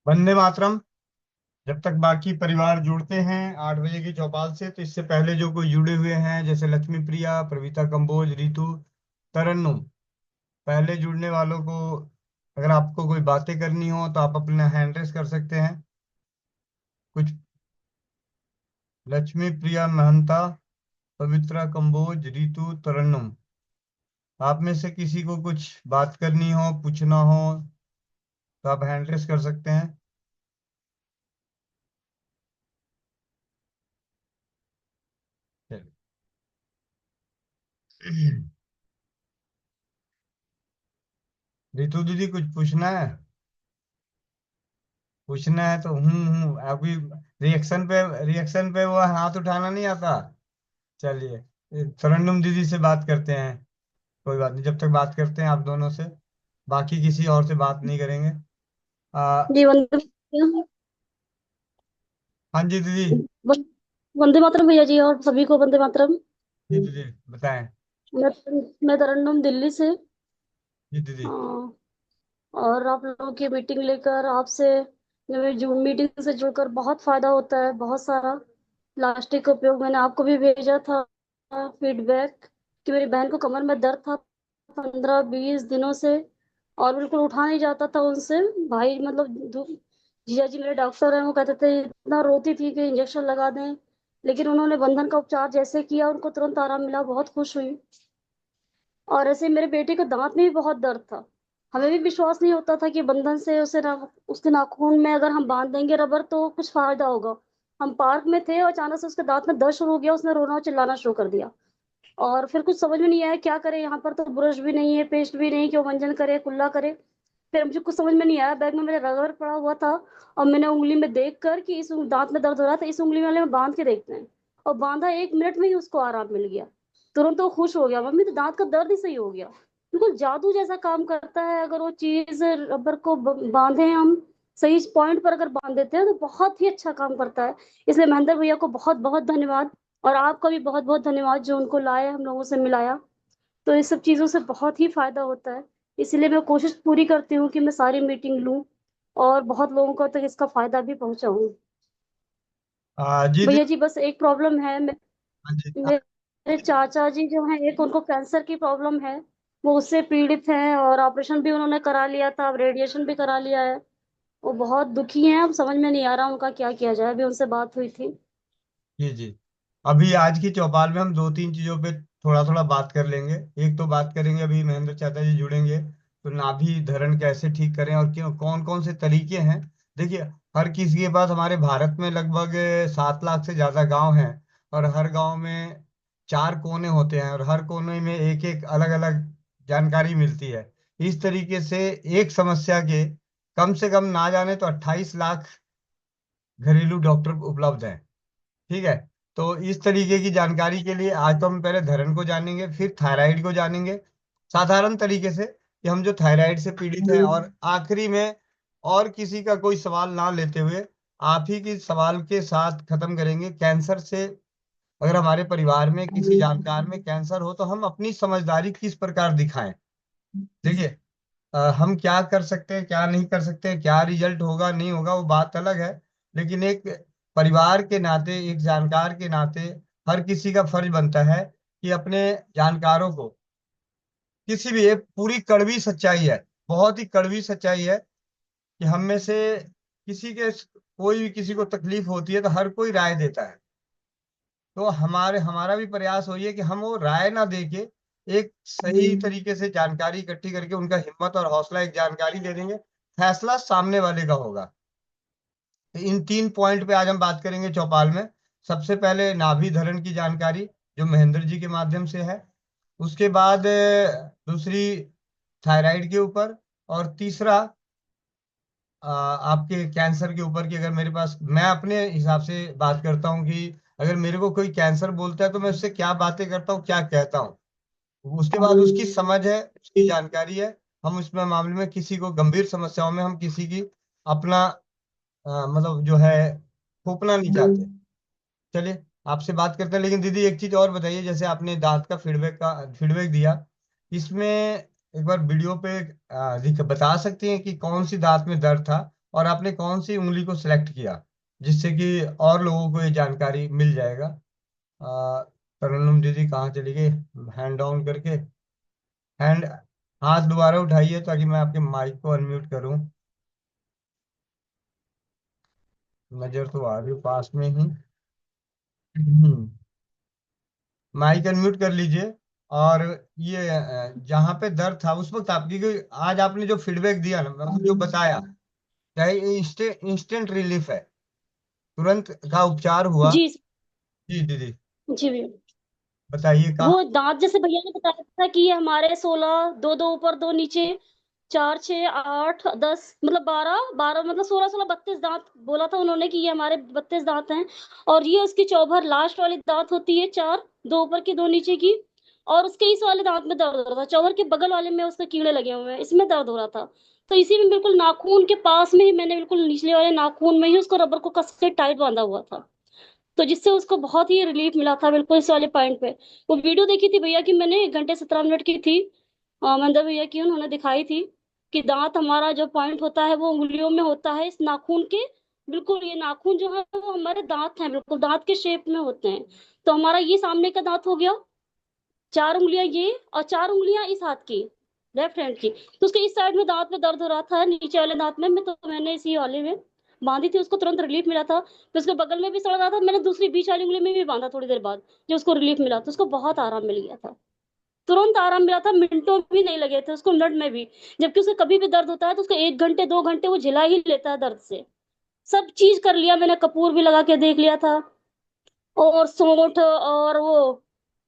वंदे मातरम। जब तक बाकी परिवार जुड़ते हैं 8 बजे की चौपाल से, तो इससे पहले जो कोई जुड़े हुए हैं जैसे लक्ष्मी प्रिया, प्रवीता कंबोज, रितु, तरन्नुम, पहले जुड़ने वालों को अगर आपको कोई बातें करनी हो तो आप अपना हैंड रेस कर सकते हैं। कुछ लक्ष्मी प्रिया महंता, पवित्रा कंबोज, रितु, तरन्नुम, आप में से किसी को कुछ बात करनी हो, पूछना हो, तो आप हैंड रेस कर सकते हैं। चलिए। रितु दीदी, कुछ पूछना है? पूछना है तो अभी रिएक्शन पे वो हाथ उठाना नहीं आता। चलिए, तरन्नुम दीदी से बात करते हैं। कोई बात नहीं, जब तक बात करते हैं आप दोनों से, बाकी किसी और से बात नहीं करेंगे। आ, जी वंदे हाँ जी दीदी। वन- वंदे मातरम भैया जी, और सभी को वंदे मातरम। जी दीदी, बताएं। मैं मैं तरन्नुम दिल्ली से। जी दीदी। हाँ, और आप लोगों की मीटिंग लेकर आपसे, मेरी जूम मीटिंग से जुड़कर बहुत फायदा होता है, बहुत सारा प्लास्टिक का उपयोग। मैंने आपको भी भेजा था फीडबैक कि मेरी बहन को कमर में दर्द था 15-20 दिनों से, और बिल्कुल उठा नहीं जाता था उनसे। भाई मतलब जीजा जी मेरे डॉक्टर हैं, वो कहते थे, इतना रोती थी कि इंजेक्शन लगा दें, लेकिन उन्होंने बंधन का उपचार जैसे किया उनको तुरंत आराम मिला, बहुत खुश हुई। और ऐसे मेरे बेटे को दांत में भी बहुत दर्द था। हमें भी विश्वास नहीं होता था कि बंधन से उसे उसके नाखून में अगर हम बांध देंगे रबर तो कुछ फायदा होगा। हम पार्क में थे और अचानक से उसके दांत में दर्द शुरू हो गया, उसने रोना और चिल्लाना शुरू कर दिया। और फिर कुछ समझ में नहीं आया क्या करे, यहाँ पर तो ब्रश भी नहीं है, पेस्ट भी नहीं कि वो मंजन करे, कुल्ला करे। फिर मुझे कुछ समझ में नहीं आया, बैग में मेरे रबर पड़ा हुआ था, और मैंने उंगली में देख कर कि इस दांत में दर्द हो रहा था, इस उंगली वाले में बांध के देखते हैं। और बांधा, 1 मिनट में ही उसको आराम मिल गया। तुरंत वो खुश हो गया, मम्मी तो दांत का दर्द ही सही हो गया। बिल्कुल जादू जैसा काम करता है, अगर वो चीज रबर को बांधे हम सही पॉइंट पर अगर बांध देते हैं तो बहुत ही अच्छा काम करता है। इसलिए महेंद्र भैया को बहुत बहुत धन्यवाद, और आपका भी बहुत बहुत धन्यवाद जो उनको लाए, हम लोगों से मिलाया। तो इस सब चीज़ों से बहुत ही फायदा होता है। इसीलिए मैं कोशिश पूरी करती हूँ कि मैं सारी मीटिंग लूँ और बहुत लोगों को तक इसका फायदा भी पहुंचाऊं। जी भैया दीदी। जी बस एक प्रॉब्लम है, हाँ जी। मेरे चाचा जी जो हैं, एक उनको कैंसर की प्रॉब्लम है, वो उससे पीड़ित हैं, और ऑपरेशन भी उन्होंने करा लिया था, अब रेडिएशन भी करा लिया है। वो बहुत दुखी हैं, अब समझ में नहीं आ रहा उनका क्या किया जाए, अभी उनसे बात हुई थी। जी जी। अभी आज की चौपाल में हम दो तीन चीजों पे थोड़ा थोड़ा बात कर लेंगे। एक तो बात करेंगे, अभी महेंद्र चाचा जी जुड़ेंगे, तो नाभि धरण कैसे ठीक करें और क्यों, कौन कौन से तरीके हैं। देखिए, हर किसी के पास, हमारे भारत में लगभग 7 लाख से ज्यादा गांव हैं, और हर गांव में 4 कोने होते हैं, और हर कोने में एक एक अलग अलग जानकारी मिलती है। इस तरीके से एक समस्या के कम से कम ना जाने तो 28 लाख घरेलू डॉक्टर उपलब्ध हैं। ठीक है। तो इस तरीके की जानकारी के लिए आज तो हम पहले धरण को जानेंगे, फिर थायराइड को जानेंगे साधारण तरीके से, कि हम जो थायराइड से पीड़ित हैं, और आखिरी में और किसी का कोई सवाल ना लेते हुए आप ही के सवाल के साथ खत्म करेंगे कैंसर से। अगर हमारे परिवार में किसी जानकार में कैंसर हो तो हम अपनी समझदारी किस प्रकार दिखाएं। देखिए, हम क्या कर सकते हैं, क्या नहीं कर सकते हैं, क्या रिजल्ट होगा नहीं होगा वो बात अलग है, लेकिन एक परिवार के नाते, एक जानकार के नाते हर किसी का फर्ज बनता है कि अपने जानकारों को, किसी भी, एक पूरी कड़वी सच्चाई है, बहुत ही कड़वी सच्चाई है, कि हम में से किसी के, कोई भी किसी को तकलीफ होती है तो हर कोई राय देता है। तो हमारा भी प्रयास वही है कि हम वो राय ना देके एक सही तरीके से जानकारी इकट्ठी करके उनका हिम्मत और हौसला, एक जानकारी दे देंगे, फैसला सामने वाले का होगा। तो इन 3 पॉइंट पे आज हम बात करेंगे चौपाल में। सबसे पहले नाभि धरण की जानकारी, जो महेंद्र जी के माध्यम से है। उसके बाद दूसरी थायराइड के ऊपर, और तीसरा आपके कैंसर के ऊपर, कि अगर मेरे पास, मैं अपने हिसाब से बात करता हूँ कि अगर मेरे को कोई कैंसर बोलता है तो मैं उससे क्या बातें करता हूँ, क्या कहता हूँ। उसके बाद उसकी समझ है, उसकी जानकारी है। हम उसमें मामले में किसी को, गंभीर समस्याओं में हम किसी की अपना मतलब जो है थोपना नहीं चाहते। चलिए, आपसे बात करते हैं। लेकिन दीदी एक चीज और बताइए, जैसे आपने दांत का फीडबैक दिया, इसमें एक बार वीडियो पे बता सकती हैं कि कौन सी दांत में दर्द था, और आपने कौन सी उंगली को सिलेक्ट किया, जिससे कि और लोगों को ये जानकारी मिल जाएगा। तरन्नुम दीदी कहाँ चली गई, हैंड डाउन करके, हैंड, हाथ दोबारा उठाइए ताकि मैं आपके माइक को अनम्यूट करूं। नजर तो आ रही हो पास में ही। माइक अनम्यूट कर लीजिए। और ये जहाँ पे दर्द था उस वक्त आपकी कोई, आज आपने जो फीडबैक दिया ना, मतलब जो बताया, क्या ये इंस्टेंट रिलीफ है, तुरंत का उपचार हुआ? जी। जी दीदी, जी भैया। बताइए वो कहाँ। दांत जैसे भैया ने बताया था कि ये हमारे 16, दो दो ऊपर दो नीचे, 4 6 8 10 मतलब 12 12 मतलब 16 16 32 दांत बोला था उन्होंने कि ये हमारे 32 दांत हैं। और ये उसकी चौभर लास्ट वाली दांत होती है, चार, दो ऊपर की दो नीचे की। और उसके इस वाले दांत में दर्द हो रहा था, चौभर के बगल वाले में उसके कीड़े लगे हुए हैं, इसमें दर्द हो रहा था। तो इसी में बिल्कुल नाखून के पास में ही मैंने बिल्कुल निचले वाले नाखून में ही उसको रबर को कस के टाइट बांधा हुआ था। तो जिससे उसको बहुत ही रिलीफ मिला था बिल्कुल इस वाले पॉइंट पे। वो वीडियो देखी थी भैया की मैंने, 1 घंटे 17 मिनट की थी, मंदर भैया की, उन्होंने दिखाई थी कि दांत हमारा जो पॉइंट होता है वो उंगलियों में होता है, इस नाखून के बिल्कुल, ये नाखून जो है वो हमारे दांत हैं, बिल्कुल दांत के शेप में होते हैं। तो हमारा ये सामने का दांत हो गया, 4 उंगलियां ये, और 4 उंगलियां इस हाथ की, लेफ्ट हैंड की। तो उसके इस साइड में दांत में दर्द हो रहा था, नीचे वाले दांत में तो मैंने इसी वाले में बांधी थी, उसको तुरंत रिलीफ मिला था। फिर उसके बगल में भी सड़ रहा था, मैंने दूसरी बीच वाली उंगली में भी बांधा थोड़ी देर बाद, जो उसको रिलीफ मिला तो उसको बहुत आराम मिल गया था। तुरंत आराम मिला था, मिनटों भी नहीं लगे थे उसको, मिनट में भी। जबकि उसे कभी भी दर्द होता है तो उसको 1 घंटे 2 घंटे वो झिला ही लेता है दर्द से। सब चीज कर लिया मैंने, कपूर भी लगा के देख लिया था, और सौंठ और वो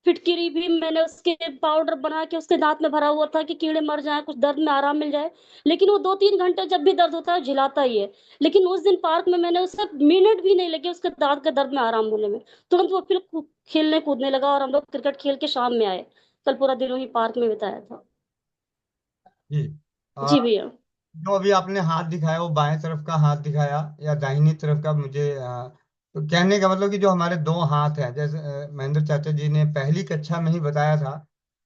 फिटकिरी भी मैंने उसके पाउडर बना के उसके दांत में भरा हुआ था कि कीड़े मर जाए, कुछ दर्द में आराम मिल जाए। लेकिन वो 2 3 घंटे जब भी दर्द होता है झिलाता ही है। लेकिन उस दिन पार्क में मैंने उससे मिनट भी नहीं लगे उसके दांत के दर्द में आराम होने में। तुरंत वो फिर खेलने कूदने लगा, और हम लोग क्रिकेट खेल के शाम में आए। कल पूरा दिन वही पार्क में बिताया था। जी। जी भैया। जो अभी आपने हाथ दिखाया वो बाएं तरफ का हाथ दिखाया या दाहिनी तरफ का, मुझे तो कहने का मतलब कि जो हमारे दो हाथ हैं, जैसे महेंद्र चाचा जी ने पहली कक्षा में ही बताया था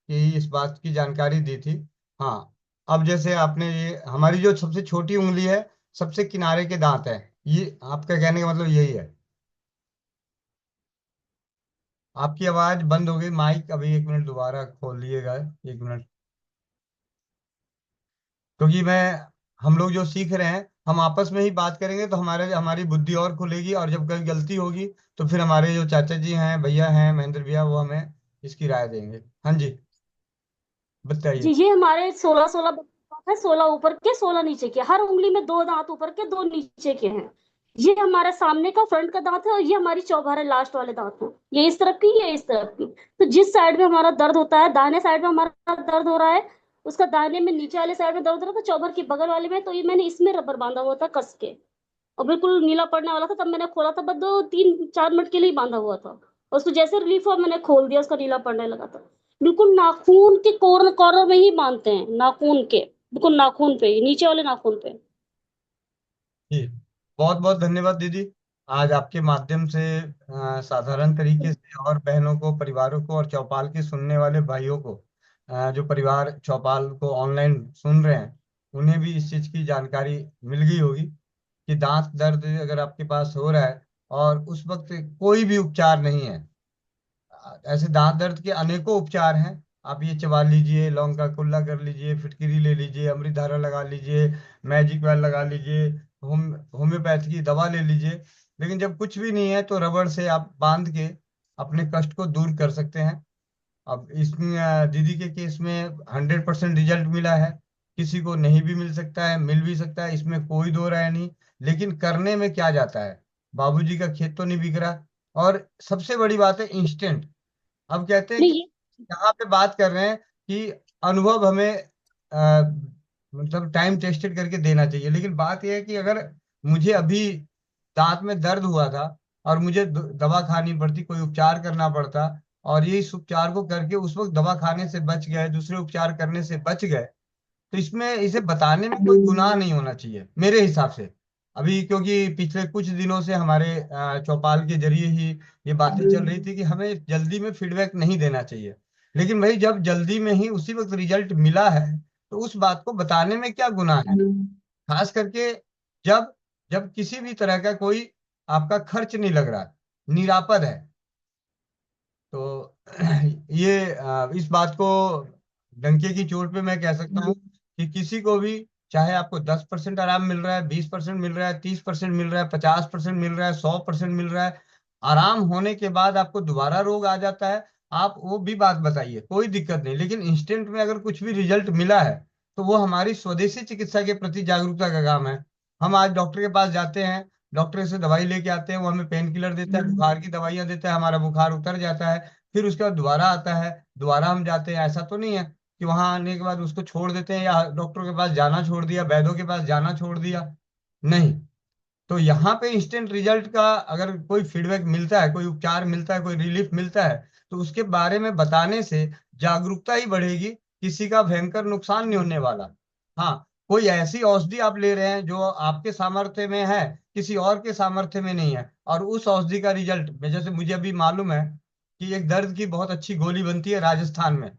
कि इस बात की जानकारी दी थी। हाँ, अब जैसे आपने ये हमारी जो सबसे छोटी उंगली है, सबसे किनारे के दांत है, ये आपका कहने का मतलब यही है। आपकी आवाज बंद हो गई, माइक अभी 1 मिनट दोबारा खोल लिएगा, 1 मिनट। क्योंकि मैं, हम लोग जो सीख रहे हैं, हम आपस में ही बात करेंगे तो हमारे हमारी बुद्धि और खुलेगी, और जब कभी गलती होगी तो फिर हमारे जो चाचा जी हैं, भैया हैं, महेंद्र भैया, वो हमें इसकी राय देंगे। हाँ जी, जी बताइए। ये हमारे 16 16 दांत है, 16 ऊपर के 16 नीचे के, हर उंगली में 2 दांत ऊपर के 2 नीचे के हैं। ये हमारे सामने का फ्रंट का दांत है, और ये हमारी चौबारे लास्ट वाले दांत हैं, ये इस तरफ की, ये इस तरफ की। तो जिस साइड में हमारा दर्द होता है, दाहिने साइड में हमारा दर्द हो रहा है, उसका दाहिने में नीचे वाले साइड में दर्द हो रहा था चौबर की बगल वाले में, तो ये मैंने इसमें रबर बांधा हुआ था कस के। और बिल्कुल नीला पड़ने वाला था तब मैंने खोला था, बस 2 3 4 मिनट के लिए ही बांधा हुआ था। और उसको जैसे रिलीफ हुआ मैंने खोल दिया, उसका नीला पड़ने लगा था। बिल्कुल नाखून के कॉर्नर कॉर्नर में ही बांधते हैं, नाखून के बिल्कुल नाखून पे ही, नीचे वाले नाखून पे। जी, बहुत बहुत धन्यवाद दीदी। आज आपके माध्यम से साधारण तरीके से, और बहनों को, परिवारों को, और चौपाल के सुनने वाले भाइयों को, जो परिवार चौपाल को ऑनलाइन सुन रहे हैं, उन्हें भी इस चीज की जानकारी मिल गई होगी कि दांत दर्द अगर आपके पास हो रहा है और उस वक्त कोई भी उपचार नहीं है। ऐसे दांत दर्द के अनेकों उपचार हैं। आप ये चबा लीजिए, लौंग का कुल्ला कर लीजिए, फिटकिरी ले लीजिए, अमृतधारा लगा लीजिए, मैजिक वेल लगा लीजिए, होम्योपैथी की दवा ले लीजिए। लेकिन जब कुछ भी नहीं है तो रबड़ से आप बांध के अपने कष्ट को दूर कर सकते हैं। अब इसमें दीदी के केस में 100% रिजल्ट मिला है। किसी को नहीं भी मिल सकता है, मिल भी सकता है, इसमें कोई दो राय नहीं। लेकिन करने में क्या जाता है, बाबूजी का खेत तो नहीं बिक रहा। और सबसे बड़ी बात है इंस्टेंट। अब कहते हैं कि नहीं ये। यहाँ पे बात कर रहे हैं कि अनुभव हमें मतलब टाइम टेस्टेड करके देना चाहिए, लेकिन बात यह है कि अगर मुझे अभी दांत में दर्द हुआ था और मुझे दवा खानी पड़ती, कोई उपचार करना पड़ता, और ये इस उपचार को करके उस वक्त दवा खाने से बच गए, दूसरे उपचार करने से बच गए, तो इसमें इसे बताने में कोई गुनाह नहीं होना चाहिए मेरे हिसाब से। अभी क्योंकि पिछले कुछ दिनों से हमारे चौपाल के जरिए ही ये बातें चल रही थी कि हमें जल्दी में फीडबैक नहीं देना चाहिए। लेकिन भाई जब जल्दी में ही उसी वक्त रिजल्ट मिला है तो उस बात को बताने में क्या गुनाह है? खास करके जब जब किसी भी तरह का कोई आपका खर्च नहीं लग रहा, निरापद है। तो ये इस बात को डंके की चोट पे मैं कह सकता हूँ कि किसी को भी, चाहे आपको 10% आराम मिल रहा है, 20% मिल रहा है, 30% मिल रहा है, 50% मिल रहा है, 100% मिल रहा है, आराम होने के बाद आपको दोबारा रोग आ जाता है, आप वो भी बात बताइए, कोई दिक्कत नहीं। लेकिन इंस्टेंट में अगर कुछ भी रिजल्ट मिला है, तो वो हमारी स्वदेशी चिकित्सा के प्रति जागरूकता का काम है। हम आज डॉक्टर के पास जाते हैं, डॉक्टर से दवाई लेके आते हैं, वो हमें पेन किलर देता है, बुखार की दवाइयां देता है, हमारा बुखार उतर जाता है, फिर उसके बाद दोबारा आता है, दोबारा हम जाते हैं। ऐसा तो नहीं है कि वहां आने के बाद उसको छोड़ देते हैं, या डॉक्टर के पास जाना छोड़ दिया, वैद्यों के पास जाना छोड़ दिया। नहीं। तो यहाँ पे इंस्टेंट रिजल्ट का अगर कोई फीडबैक मिलता है, कोई उपचार मिलता है, कोई रिलीफ मिलता है, तो उसके बारे में बताने से जागरूकता ही बढ़ेगी, किसी का भयंकर नुकसान नहीं होने वाला। हाँ, कोई ऐसी औषधि आप ले रहे हैं जो आपके सामर्थ्य में है, किसी और के सामर्थ्य में नहीं है, और उस औषधि का रिजल्ट में, जैसे मुझे अभी मालूम है कि एक दर्द की बहुत अच्छी गोली बनती है राजस्थान में।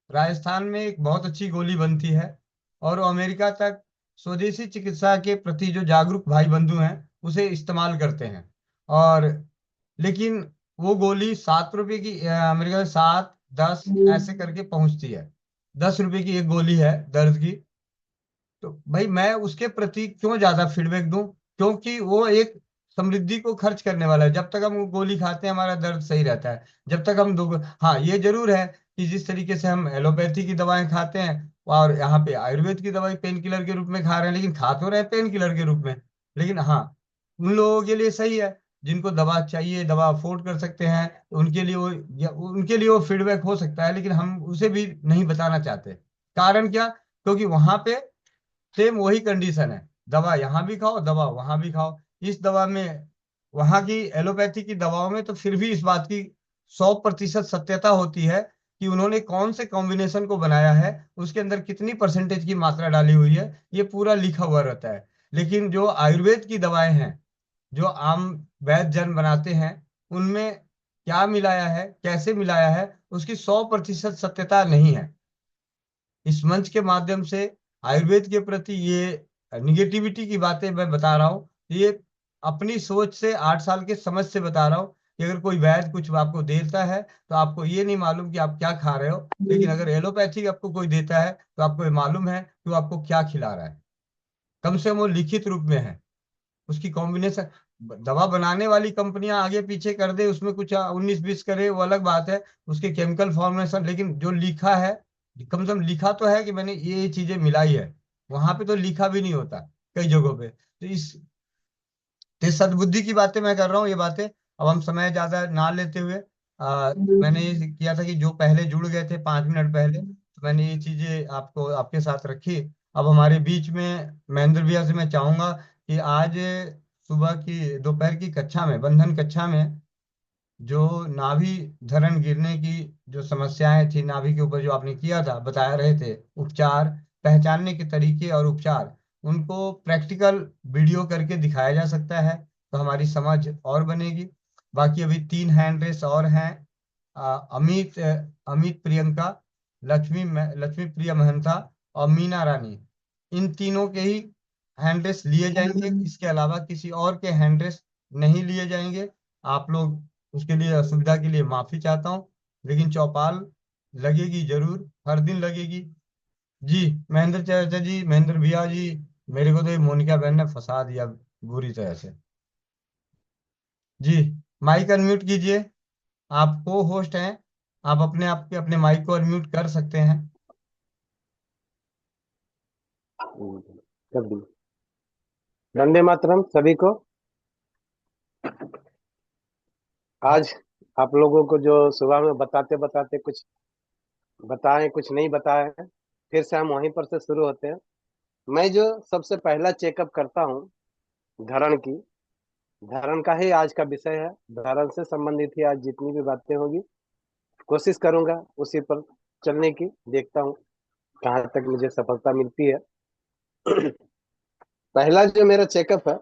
राजस्थान में एक बहुत अच्छी गोली बनती है, और वो अमेरिका तक स्वदेशी चिकित्सा के प्रति जो जागरूक भाई बंधु हैं उसे इस्तेमाल करते हैं। और लेकिन वो गोली 7 रुपए की, अमेरिका से 7, 10 ऐसे करके पहुंचती है। 10 रुपए की एक गोली है दर्द की। तो भाई मैं उसके प्रति क्यों ज्यादा फीडबैक दूं, क्योंकि वो एक समृद्धि को खर्च करने वाला है। जब तक हम वो गोली खाते हैं हमारा दर्द सही रहता है, जब तक हम दो। हाँ, ये जरूर है कि जिस तरीके से हम एलोपैथी की दवाएं खाते हैं, और यहाँ पे आयुर्वेद की दवाई पेन किलर के रूप में खा रहे हैं, लेकिन खा तो रहे पेन किलर के रूप में। लेकिन हाँ, उन लोगों के लिए सही है जिनको दवा चाहिए, दवा अफोर्ड कर सकते हैं, तो उनके लिए वो, उनके लिए वो फीडबैक हो सकता है, लेकिन हम उसे भी नहीं बताना चाहते। कारण क्या? क्योंकि वहां पे सेम वही कंडीशन है, दवा यहाँ भी खाओ, दवा वहां भी खाओ। इस दवा में, वहां की एलोपैथी की दवाओं में तो फिर भी इस बात की 100% सत्यता होती है कि उन्होंने कौन से कॉम्बिनेशन को बनाया है, उसके अंदर कितनी परसेंटेज की मात्रा डाली हुई है, ये पूरा लिखा हुआ रहता है। लेकिन जो आयुर्वेद की दवाएं हैं, जो आम वैद्य जन बनाते हैं, उनमें क्या मिलाया है, कैसे मिलाया है, उसकी 100% सत्यता नहीं है। इस मंच के माध्यम से आयुर्वेद के प्रति ये निगेटिविटी की बातें मैं बता रहा हूँ, ये अपनी सोच से, 8 साल के समझ से बता रहा हूँ कि अगर कोई वैद्य कुछ आपको देता है तो आपको ये नहीं मालूम कि आप क्या खा रहे हो, लेकिन अगर एलोपैथी आपको कोई देता है तो आपको ये मालूम है कि वो आपको क्या खिला रहा है। कम से कम वो लिखित रूप में है, उसकी कॉम्बिनेशन। दवा बनाने वाली कंपनियां आगे पीछे कर दे, उसमें कुछ 19-20 करे, वो अलग बात है, उसके केमिकल फॉर्मेशन, लेकिन जो लिखा है, कम से कम लिखा तो है कि मैंने ये चीजें मिलाई है। वहां पे तो लिखा भी नहीं होता कई जगहों पे। तो इस सद्बुद्धि की बातें मैं कर रहा हूँ, ये बातें। अब हम समय ज्यादा ना लेते हुए, मैंने ये किया था कि जो पहले जुड़ गए थे 5 मिनट पहले, तो मैंने ये चीजें आपको, आपके साथ रखी। अब हमारे बीच में महेंद्र भैया से मैं चाहूंगा कि आज सुबह की, दोपहर की कक्षा में, बंधन कक्षा में, जो नाभि धरण गिरने की जो समस्याएं थी, नाभि के ऊपर जो आपने किया था, बता रहे थे उपचार, पहचानने के तरीके और उपचार, उनको प्रैक्टिकल वीडियो करके दिखाया जा सकता है, तो हमारी समझ और बनेगी। बाकी अभी 3 हैंड रेस और हैं। अमित प्रियंका, लक्ष्मी प्रिया महंता और मीना रानी, इन तीनों के ही हैंड रेस लिए जाएंगे, इसके अलावा किसी और के हैंड रेस नहीं लिए जाएंगे। आप लोग, उसके लिए, असुविधा के लिए माफी चाहता हूँ, लेकिन चौपाल लगेगी जरूर, हर दिन लगेगी। जी, महेंद्र चाचा जी, महेंद्र भैया जी, मेरे को तो ये मोनिका बहन ने फंसा दिया बुरी तरह से। जी, माइक अनम्यूट कीजिए, आप को होस्ट हैं, आप अपने आप के अपने माइक को अनम्यूट कर सकते हैं। कर दी। वंदे मातरम सभी को। आज आप लोगों को जो सुबह में बताते बताते कुछ बताए कुछ नहीं बताए, फिर से हम वहीं पर से शुरू होते हैं। मैं जो सबसे पहला चेकअप करता हूँ धरण की, धरण का ही आज का विषय है। धरण से संबंधित ही आज जितनी भी बातें होगी कोशिश करूंगा उसी पर चलने की, देखता हूँ कहाँ तक मुझे सफलता मिलती है। पहला जो मेरा चेकअप है,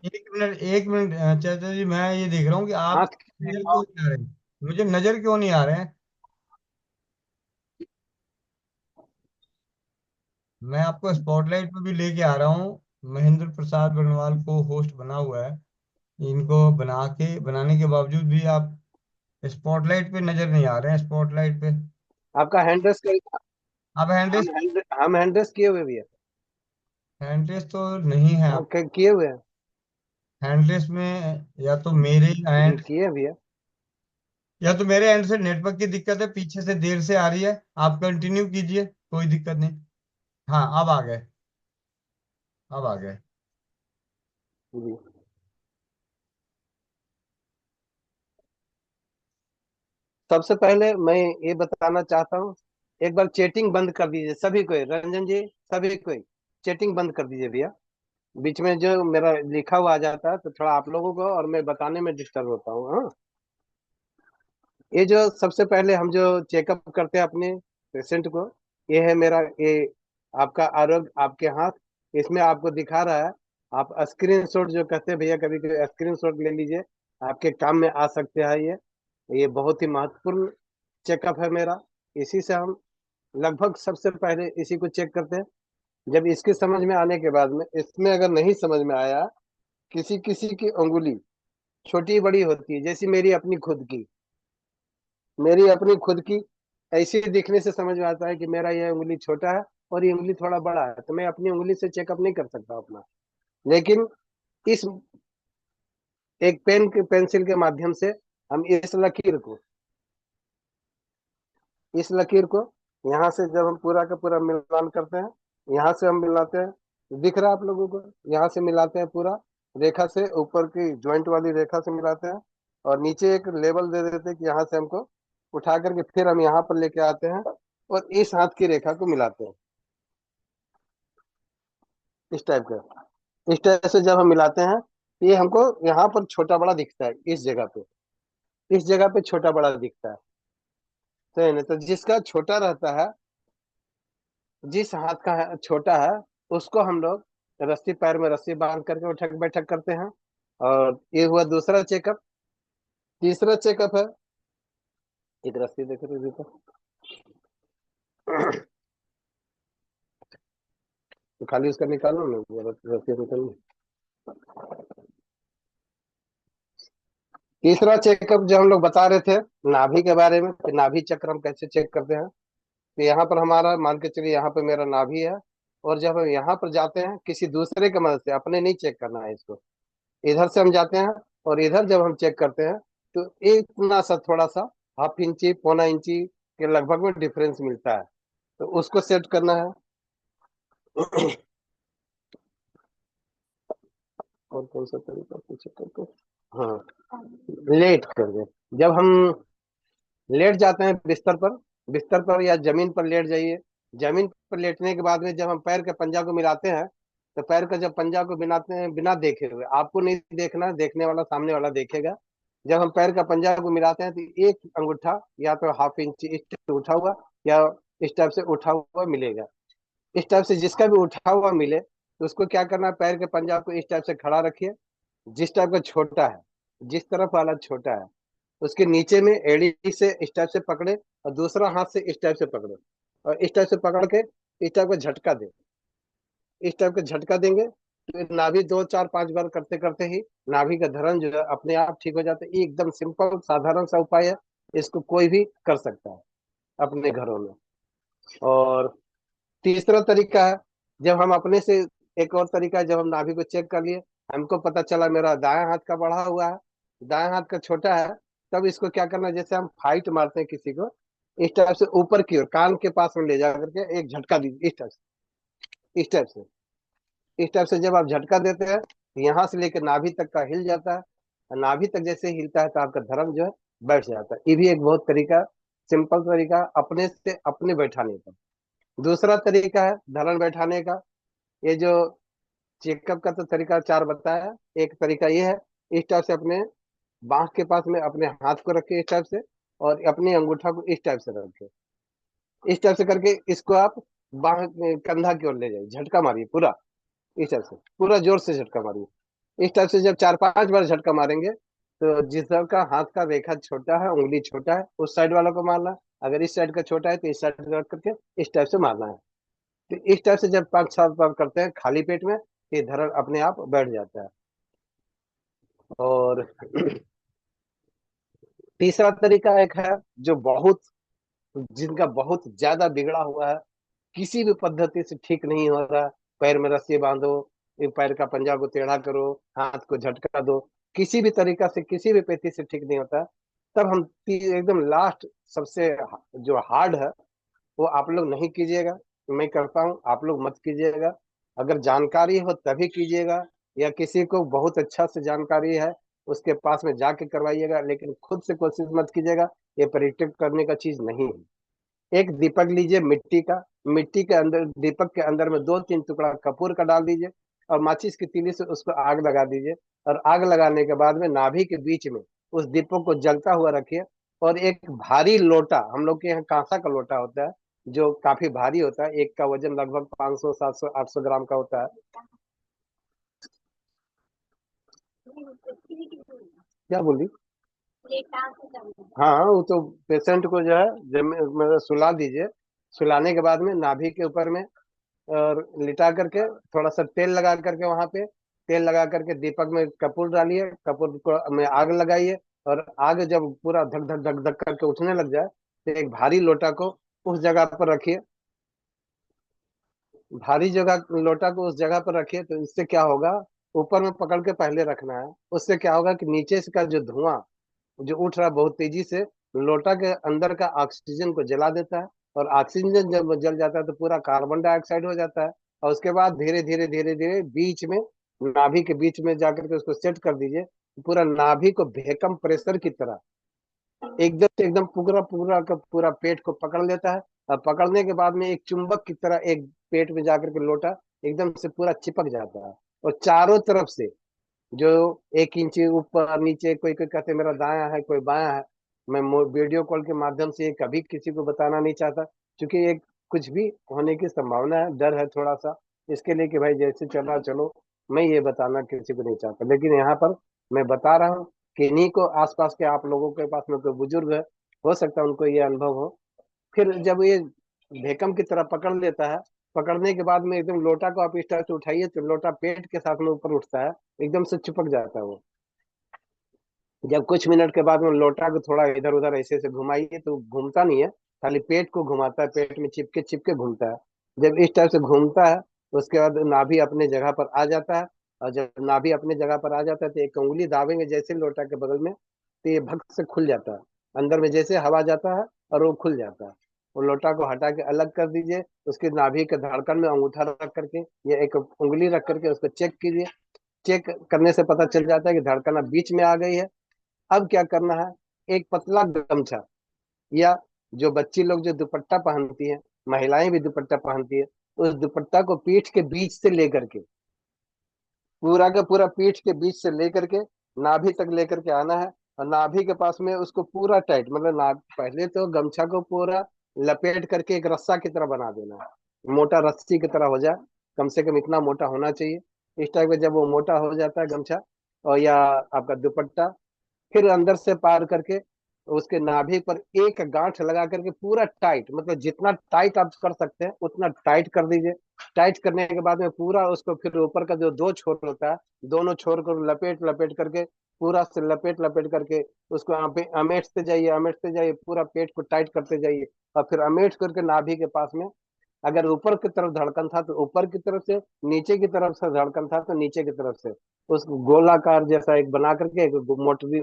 1 मिनट, 1 मिनट, चाचा जी, मैं ये देख रहा हूँ कि आप आंख नजर क्यों नहीं आ रहे हैं, मुझे नजर क्यों नहीं आ रहे हैं। मैं आपको स्पॉटलाइट पे भी लेके आ रहा हूँ, महेंद्र प्रसाद बर्णवाल को होस्ट बना हुआ है। इनको बनाने के बावजूद भी आप स्पॉटलाइट पे नजर नहीं आ रहे हैं, स्पॉटलाइट पे। आपका हैंड रेस अब हैंडरेस, हम हैंड रेस किए हुए भी है। हैंडरेस तो नहीं है हाँ, आप। किए हुए हैं। हैंडरेस में या तो मेरे जी एंड, किए भी है। या तो मेरे एंड से नेटवर्क की दिक्कत है, पीछे से देर से आ रही है। आप कंटिन्यू कीजिए, कोई दिक्कत नहीं। हाँ, अब आ गए, अब आ गए। जी। सबसे पहले मैं ये बताना चाहता हूँ, एक बार चैटिंग बंद कर दीजिए सभी कोई, रंजन जी, सभी कोई चैटिंग बंद कर दीजिए भैया। बीच में जो मेरा लिखा हुआ आ जाता है तो थोड़ा आप लोगों को और मैं बताने में डिस्टर्ब होता हूँ। हाँ, ये जो सबसे पहले हम जो चेकअप करते हैं अपने पेशेंट को, ये है मेरा, ये आपका आरोग्य आपके हाथ, इसमें आपको दिखा रहा है। आप स्क्रीन शॉट जो कहते हैं भैया, कभी कभी स्क्रीन शॉट ले लीजिए, आपके काम में आ सकते हैं ये बहुत ही महत्वपूर्ण चेकअप है मेरा। इसी से हम लगभग सबसे पहले इसी को चेक करते हैं। जब इसके समझ में आने के बाद में, इसमें अगर नहीं समझ में आया, किसी किसी की उंगली छोटी बड़ी होती है, जैसी मेरी अपनी खुद की ऐसे दिखने से समझ में आता है कि मेरा ये उंगली छोटा है और ये उंगली थोड़ा बड़ा है, तो मैं अपनी उंगली से चेकअप नहीं कर सकता अपना। लेकिन इस एक पेन के पेंसिल के माध्यम से हम इस लकीर को यहाँ से जब हम पूरा का पूरा मिलान करते हैं, यहाँ से हम मिलाते हैं, दिख रहा है आप लोगों को, यहाँ से मिलाते हैं पूरा रेखा से, ऊपर की ज्वाइंट वाली रेखा से मिलाते हैं, और नीचे एक लेबल दे देते हैं कि यहाँ से हमको उठा करके फिर हम यहाँ पर लेके आते हैं और इस हाथ की रेखा को मिलाते हैं, इस टाइप का। इस टाइप से जब हम मिलाते हैं, ये हमको यहाँ पर छोटा बड़ा दिखता है, इस जगह पे छोटा बड़ा दिखता है। तो है ना, तो जिसका छोटा रहता है, जिस हाथ का छोटा है, उसको हम लोग रस्सी, पैर में रस्सी बांध करके उठक बैठक करते हैं। और ये हुआ दूसरा चेकअप। तीसरा चेकअप है, एक रस्सी देख रहे हो तो खाली उसका निकालो ना, वो रस्सी निकालो। तीसरा चेकअप जो हम लोग बता रहे थे, नाभि के बारे में, कि नाभि चक्र हम कैसे चेक करते हैं। तो यहाँ पर हमारा मान के चलिए, यहाँ पर मेरा नाभि है, और जब हम यहाँ पर जाते हैं किसी दूसरे की मदद से, अपने नहीं चेक करना है इसको, इधर से हम जाते हैं और इधर जब हम चेक करते हैं, तो इतना सा थोड़ा सा, हाफ इंची पौना इंची के लगभग में डिफरेंस मिलता है, तो उसको सेट करना है। और कौन सा तरीका पूछे करके, हाँ, लेट करके, जब हम लेट जाते हैं बिस्तर पर या जमीन पर लेट जाइए। जमीन पर लेटने के बाद में जब हम पैर के पंजा को मिलाते हैं, तो पैर का जब पंजा को मिलाते हैं, बिना देखे हुए, आपको नहीं देखना, देखने वाला सामने वाला देखेगा। जब हम पैर का पंजा को मिलाते हैं, तो एक अंगूठा या तो हाफ इंच इस टाइप से उठा हुआ, या इस टाइप से उठा हुआ मिलेगा। इस टाइप से जिसका भी उठा हुआ मिले, तो उसको क्या करना है, पैर के पंजा को इस टाइप से खड़ा रखिए। जिस टाइप का छोटा है, जिस तरफ वाला छोटा है, उसके नीचे में एड़ी से इस टाइप से पकड़े, और दूसरा हाथ से इस टाइप से पकड़े, और इस टाइप से पकड़ के इस टाइप का झटका दे। इस टाइप का झटका देंगे तो नाभि 2 4 5 बार करते करते ही नाभि का धरण जो है अपने आप ठीक हो जाता है। ये एकदम सिंपल साधारण सा उपाय है, इसको कोई भी कर सकता है अपने घरों में। और तीसरा तरीका है, जब हम अपने से, एक और तरीका है, जब हम नाभि को चेक कर लिए, हमको पता चला मेरा दायां हाथ का बढ़ा हुआ है, दायां हाथ का छोटा है, तब इसको क्या करना है, जैसे हम फाइट मारते हैं किसी को, इस टाइप से ऊपर की ओर कान के पास में ले जा करके एक झटका दीजिए, इस टाइप से जब आप झटका देते हैं, तो यहाँ से लेकर नाभि तक का हिल जाता है, और नाभि तक जैसे हिलता है तो आपका धर्म जो है बैठ जाता है। ये भी एक बहुत तरीका, सिंपल तरीका अपने से अपने बैठाने का। दूसरा तरीका है धरण बैठाने का। ये जो चेकअप का तो तरीका चार बताया, एक तरीका ये है, इस टाइप से अपने बांह के पास में अपने हाथ को रखे इस टाइप से, और अपने अंगूठा को इस टाइप से रखे, इस टाइप से करके इसको आप बांह कंधा की ओर ले जाइए, झटका मारिए पूरा, इस टाइप से पूरा जोर से झटका मारिए। इस टाइप से जब 4 5 बार झटका मारेंगे, तो जिस तरह का हाथ का रेखा छोटा है, उंगली छोटा है, उस साइड वालों को मारना है। अगर इस साइड का छोटा है तो इस साइड से रख करके इस टाइप से मारना है। तो इस टाइप से जब 5 7 बार करते हैं खाली पेट में, ये धरण अपने आप बैठ जाता है। और तीसरा तरीका एक है जो बहुत, जिनका बहुत ज्यादा बिगड़ा हुआ है, किसी भी पद्धति से ठीक नहीं हो रहा। पैर में रस्सी बांधो, एक पैर का पंजा को टेढ़ा करो, हाथ को झटका दो, किसी भी तरीका से किसी भी पेथी से ठीक नहीं होता। तब हम एकदम लास्ट सबसे जो हार्ड है वो आप लोग नहीं कीजिएगा। मैं करता हूँ, आप लोग मत कीजिएगा। अगर जानकारी हो तभी कीजिएगा, या किसी को बहुत अच्छा से जानकारी है उसके पास में जाके करवाइएगा, लेकिन खुद से कोशिश मत कीजिएगा। ये परिटेक करने का चीज नहीं है। एक दीपक लीजिए मिट्टी का, मिट्टी के अंदर, दीपक के अंदर में 2-3 टुकड़ा कपूर का डाल दीजिए, और माचिस की तीली से उसको आग लगा दीजिए। और आग लगाने के बाद में नाभि के बीच में उस दीपक को जलता हुआ रखिए। और एक भारी लोटा, हम लोग के यहाँ कांसा का लोटा होता है जो काफी भारी होता है, एक का वजन लगभग 500 700 800 ग्राम का होता है। क्या बोली? हाँ, वो तो पेशेंट को जो है जब मतलब सुला दीजिए। सुलाने के बाद में नाभि के ऊपर में और लिटा करके थोड़ा सा तेल लगा करके, वहां पे तेल लगा करके दीपक में कपूर डालिए, कपूर को में आग लगाइए। और आग जब पूरा धक धक धक धक करके उठने लग जाए तो एक भारी लोटा को उस जगह पर रखिए। भारी जगह लोटा को उस जगह पर रखिए, तो इससे क्या होगा, ऊपर में पकड़ के पहले रखना है। उससे क्या होगा कि नीचे से का जो धुआं जो उठ रहा है बहुत तेजी से, लोटा के अंदर का ऑक्सीजन को जला देता है। और ऑक्सीजन जब जल जाता है तो पूरा कार्बन डाइऑक्साइड हो जाता है। और उसके बाद धीरे धीरे धीरे धीरे बीच में, नाभि के बीच में जाकर के उसको सेट कर दीजिए। पूरा नाभि को भैकम प्रेशर की तरह एकदम से एकदम पूरा पूरा का पूरा पेट को पकड़ लेता है। और पकड़ने के बाद में एक चुंबक की तरह एक पेट में जाकर के लोटा एकदम से पूरा चिपक जाता है। और चारों तरफ से जो 1 इंच ऊपर नीचे, कोई कोई कहते मेरा दाया है कोई बायां है। मैं वीडियो कॉल के माध्यम से ये कभी किसी को बताना नहीं चाहता, क्योंकि ये कुछ भी होने की संभावना है, डर है थोड़ा सा। इसके लिए कि भाई जैसे चल रहा चलो, मैं ये बताना किसी को नहीं चाहता। लेकिन यहाँ पर मैं बता रहा हूँ कि इन्हीं को, आसपास के आप लोगों के पास में कोई बुजुर्ग है, हो सकता है उनको ये अनुभव हो। फिर जब ये भेकम की तरह पकड़ लेता है, पकड़ने के बाद में एकदम लोटा को आप इस तरह से उठाइए तो लोटा पेट के साथ में ऊपर उठता है, एकदम से चिपक जाता है वो। जब कुछ मिनट के बाद में लोटा को थोड़ा इधर उधर ऐसे ऐसे घुमाइए तो घूमता नहीं है, खाली पेट को घुमाता है, पेट में चिपके चिपके घूमता है। जब इस टाइप से घूमता है उसके बाद नाभि अपने जगह पर आ जाता है। और जब नाभि अपने जगह पर आ जाता है तो एक उंगली दाबेंगे जैसे लोटा के बगल में, तो ये भक्त से खुल जाता है। अंदर में जैसे हवा जाता है और वो खुल जाता है। वो लोटा को हटा के अलग कर दीजिए, उसके नाभि के धड़कन में अंगूठा रख करके या एक उंगली रख करके उसको चेक कीजिए। चेक करने से पता चल जाता है कि धड़कन अब बीच में आ गई है। अब क्या करना है, एक पतला गमछा, या जो बच्ची लोग जो दुपट्टा पहनती हैं, महिलाएं भी दुपट्टा पहनती है, उस दुपट्टा को पीठ के बीच से लेकर के, पूरा का पूरा पीठ के बीच से लेकर के नाभि तक लेकर के आना है। और नाभि के पास में उसको पूरा टाइट, मतलब ना, पहले तो गमछा को पूरा लपेट करके एक रस्सा की तरह बना देना है, मोटा रस्सी की तरह हो जाए। कम से कम इतना मोटा होना चाहिए। इस टाइप का जब वो मोटा हो जाता है गमछा और या आपका दुपट्टा, फिर अंदर से पार करके उसके नाभि पर एक गांठ लगा करके पूरा टाइट, मतलब जितना टाइट आप कर सकते हैं उतना टाइट कर दीजिए। टाइट करने के बाद में पूरा उसको फिर ऊपर का जो दो छोर होता है, दोनों छोर को लपेट लपेट करके, पूरा से लपेट लपेट करके उसको अमेटते जाइए, अमेटते जाइए, पूरा पेट को टाइट करते जाइए। और फिर अमेट करके नाभि के पास में, अगर ऊपर की तरफ धड़कन था तो ऊपर की तरफ से, नीचे की तरफ से धड़कन था तो नीचे की तरफ से, उस गोलाकार जैसा एक बना करके, एक मोटरी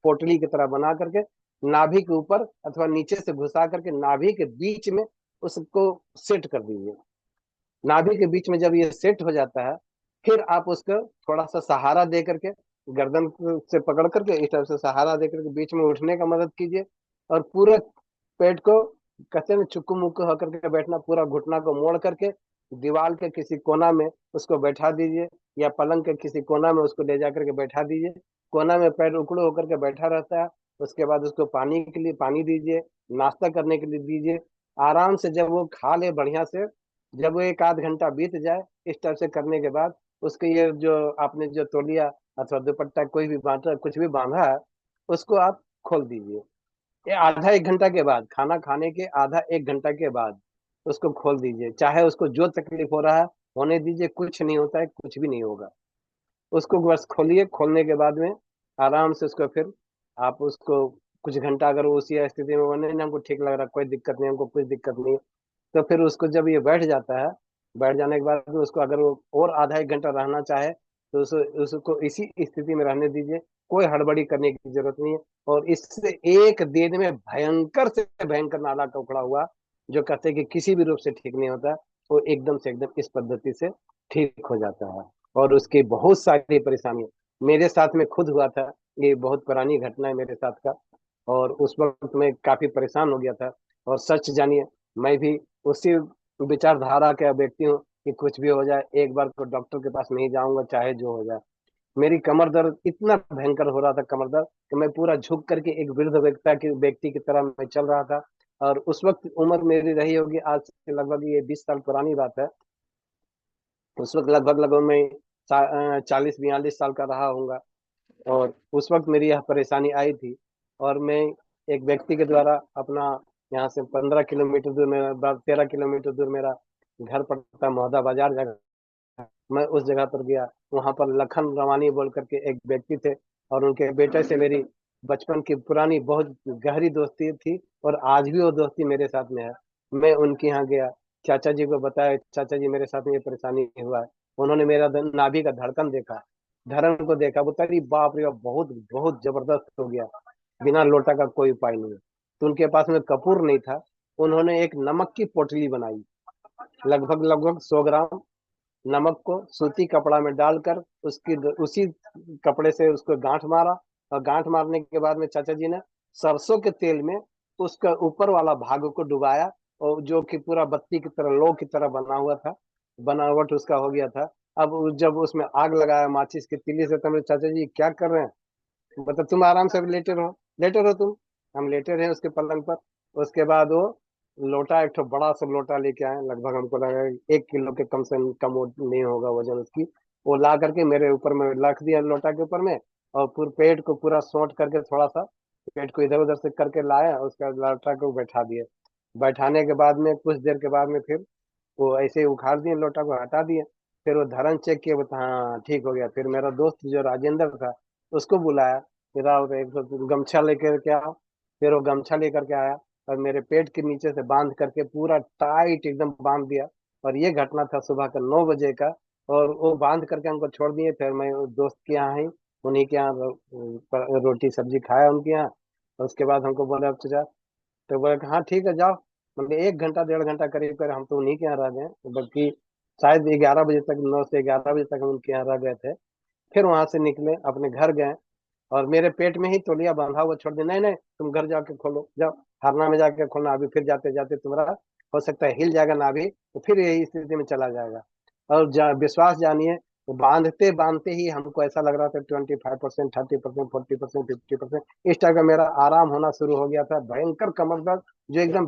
पोटली की तरह बना करके नाभि के ऊपर अथवा नीचे से घुसा करके नाभि के बीच में उसको सेट कर दीजिए। नाभि के बीच में जब ये सेट हो जाता है, फिर आप उसको थोड़ा सा सहारा दे करके, गर्दन से पकड़ करके इस तरफ से सहारा दे करके बीच में उठने का मदद कीजिए। और पूरे पेट को कहते हैं चुक्कू मुक्कू होकर के बैठना, पूरा घुटना को मोड़ करके दीवार के किसी कोना में उसको बैठा दीजिए, या पलंग के किसी कोना में उसको ले जा करके बैठा दीजिए। कोना में पैर उकड़ो होकर के बैठा रहता है। उसके बाद उसको पानी के लिए पानी दीजिए, नाश्ता करने के लिए दीजिए। आराम से जब वो खा ले बढ़िया से, जब वो 1 आध घंटा बीत जाए, इस तरह से करने के बाद उसके ये जो आपने जो तौलिया अथवा दुपट्टा कोई भी बांधा, कुछ भी बांधा है, उसको आप खोल दीजिए। ये आधा 1 घंटा के बाद, खाना खाने के आधा 1 घंटा के बाद उसको खोल दीजिए। चाहे उसको जो तकलीफ हो रहा है होने दीजिए, कुछ नहीं होता है, कुछ भी नहीं होगा। उसको बस खोलिए, खोलने के बाद में आराम से उसको फिर आप उसको कुछ घंटा अगर वो उसी स्थिति में बने ना, हमको ठीक लग रहा है, कोई दिक्कत नहीं, हमको कुछ दिक्कत नहीं है, तो फिर उसको जब ये बैठ जाता है, बैठ जाने के बाद में उसको अगर वो और आधा एक घंटा रहना चाहे तो उसको इसी स्थिति में रहने दीजिए। कोई हड़बड़ी करने की जरूरत नहीं है। और इससे एक दिन में भयंकर से भयंकर नाला का उखड़ा हुआ, जो कहते हैं कि किसी भी रूप से ठीक नहीं होता, वो एकदम से एकदम इस पद्धति से ठीक हो जाता है। और उसकी बहुत सारी परेशानी मेरे साथ में खुद हुआ था। ये बहुत पुरानी घटना है मेरे साथ का। और उस वक्त मैं काफी परेशान हो गया था। और सच जानिए, मैं भी उसी विचारधारा का व्यक्ति हूँ कि कुछ भी हो जाए, एक बार तो डॉक्टर के पास नहीं जाऊंगा, चाहे जो हो जाए। मेरी कमर दर्द इतना भयंकर हो रहा था, कमर दर्द, कि मैं पूरा झुक करके एक वृद्ध व्यक्ति की तरह मैं चल रहा था। और उस वक्त उम्र मेरी रही होगी, आज से लगभग ये 20 साल पुरानी बात है। उस वक्त लगभग लगभग मैं 40-42 साल का रहा हूँगा। और उस वक्त मेरी यह परेशानी आई थी। और मैं एक व्यक्ति के द्वारा अपना, यहाँ से 15 किलोमीटर दूर मेरा, 13 किलोमीटर दूर मेरा घर पड़ता है, मौहदा बाजार जगह। मैं उस जगह पर गया। वहां पर लखन रवानी बोल करके एक व्यक्ति थे, और उनके बेटे से मेरी बचपन की पुरानी बहुत गहरी दोस्ती थी। और आज भी वो दोस्ती मेरे साथ में है। मैं उनके यहाँ गया, चाचा जी को बताया, चाचा जी मेरे साथ में ये परेशानी हुआ है। उन्होंने मेरा नाभि का धड़कन देखा, धड़कन को देखा, वो तरी बाप रे बाप, बहुत बहुत जबरदस्त हो गया, बिना लोटा का कोई उपाय नहीं है। तो उनके पास में कपूर नहीं था। उन्होंने एक नमक की पोटली बनाई, लगभग लगभग 100 ग्राम नमक को सूती कपड़ा में डालकर उसकी उसी कपड़े से उसको गांठ मारा। और गांठ मारने के बाद में चाचा जी ने सरसों के तेल में उसका ऊपर वाला भाग को डुबाया, और जो कि पूरा बत्ती की तरह, लो की तरह बना हुआ था, बनावट उसका हो गया था। अब जब उसमें आग लगाया माचिस की तीली से, तो मेरे चाचा जी क्या कर रहे हैं, मतलब तुम आराम से अभी लेटे रहो, लेटे रहो तुम। हम लेटे रहे उसके पलंग पर। उसके बाद वो लोटा, एक ठो बड़ा सा लोटा लेके आए, लगभग हमको लगा 1 किलो के कम से कम वो नहीं होगा वजन उसकी। वो ला करके मेरे ऊपर में रख दिया, लोटा के ऊपर में। और पूरे पेट को पूरा सोट करके, थोड़ा सा पेट को इधर उधर से करके लाया, उसका लोटा को बैठा दिए। बैठाने के बाद में कुछ देर के बाद में फिर वो ऐसे ही उखाड़ दिए, लोटा को हटा दिए। फिर वो धरन चेक किए, बता हाँ ठीक हो गया। फिर मेरा दोस्त जो राजेंद्र था, उसको बुलाया, फिर आओ एक तो गमछा लेकर के आओ। फिर वो गमछा लेकर के आया, और मेरे पेट के नीचे से बांध करके पूरा टाइट एकदम बांध दिया। और ये घटना था सुबह का 9 बजे का। और वो बांध करके हमको छोड़ दिए। फिर मैं उस दोस्त के यहाँ ही, उन्हीं के यहाँ रोटी सब्जी खाया उनके यहाँ। और उसके बाद हमको बोला, अब चाचा, तो बोले कि हाँ ठीक है जाओ। मतलब 1 घंटा 1.5 घंटा करीब कर हम तो उन्हीं के यहाँ रह गए, बल्कि शायद 11 बजे तक, 9 से 11 बजे तक हम उनके यहाँ रह गए थे। फिर वहां से निकले, अपने घर गए। और मेरे पेट में ही तौलिया बंधा हुआ छोड़ दिया, नहीं नहीं तुम घर जाके खोलो, जाओ हरना में जाके खोलना, अभी फिर जाते जाते तुम्हारा हो सकता है हिल जाएगा ना भी, तो फिर यही स्थिति में चला जाएगा। और विश्वास जानिए, तो बांधते बांधते ही हमको ऐसा लग रहा था 25%, 30%, 40%, 50%, इस टाइप का मेरा आराम होना शुरू हो गया था। भयंकर कमर दर्द, जो एकदम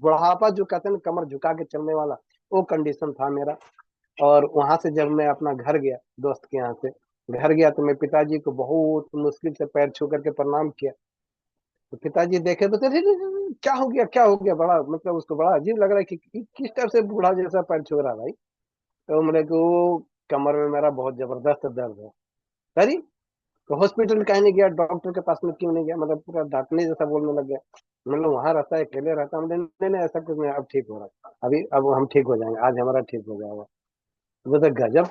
बुढ़ापा जो कहते हैं ना, कमर झुका के चलने वाला, वो कंडीशन था मेरा। और वहां से जब मैं अपना घर गया, दोस्त के यहाँ से घर गया, तो मैं पिताजी को बहुत मुश्किल से पैर छू करके प्रणाम किया। तो पिताजी देखे, तो "अरे, अरे, अरे, क्या हो गया, क्या हो गया"। बड़ा मतलब उसको बड़ा अजीब लग रहा है कि किस तरह से बूढ़ा जैसा पैर छू रहा है भाई। तो मैंने को कमर में मेरा बहुत जबरदस्त दर्द है। अरे, तो हॉस्पिटल काहे नहीं गया, डॉक्टर के पास में क्यों नहीं गया, मतलब पूरा डांटने जैसा बोलने लग गया। मतलब वहां रहता है, अकेले रहता है, मतलब नहीं नहीं ऐसा कुछ नहीं, अब ठीक हो रहा है, अभी अब हम ठीक हो जाएंगे, आज हमारा ठीक हो जाएगा। मतलब गजब,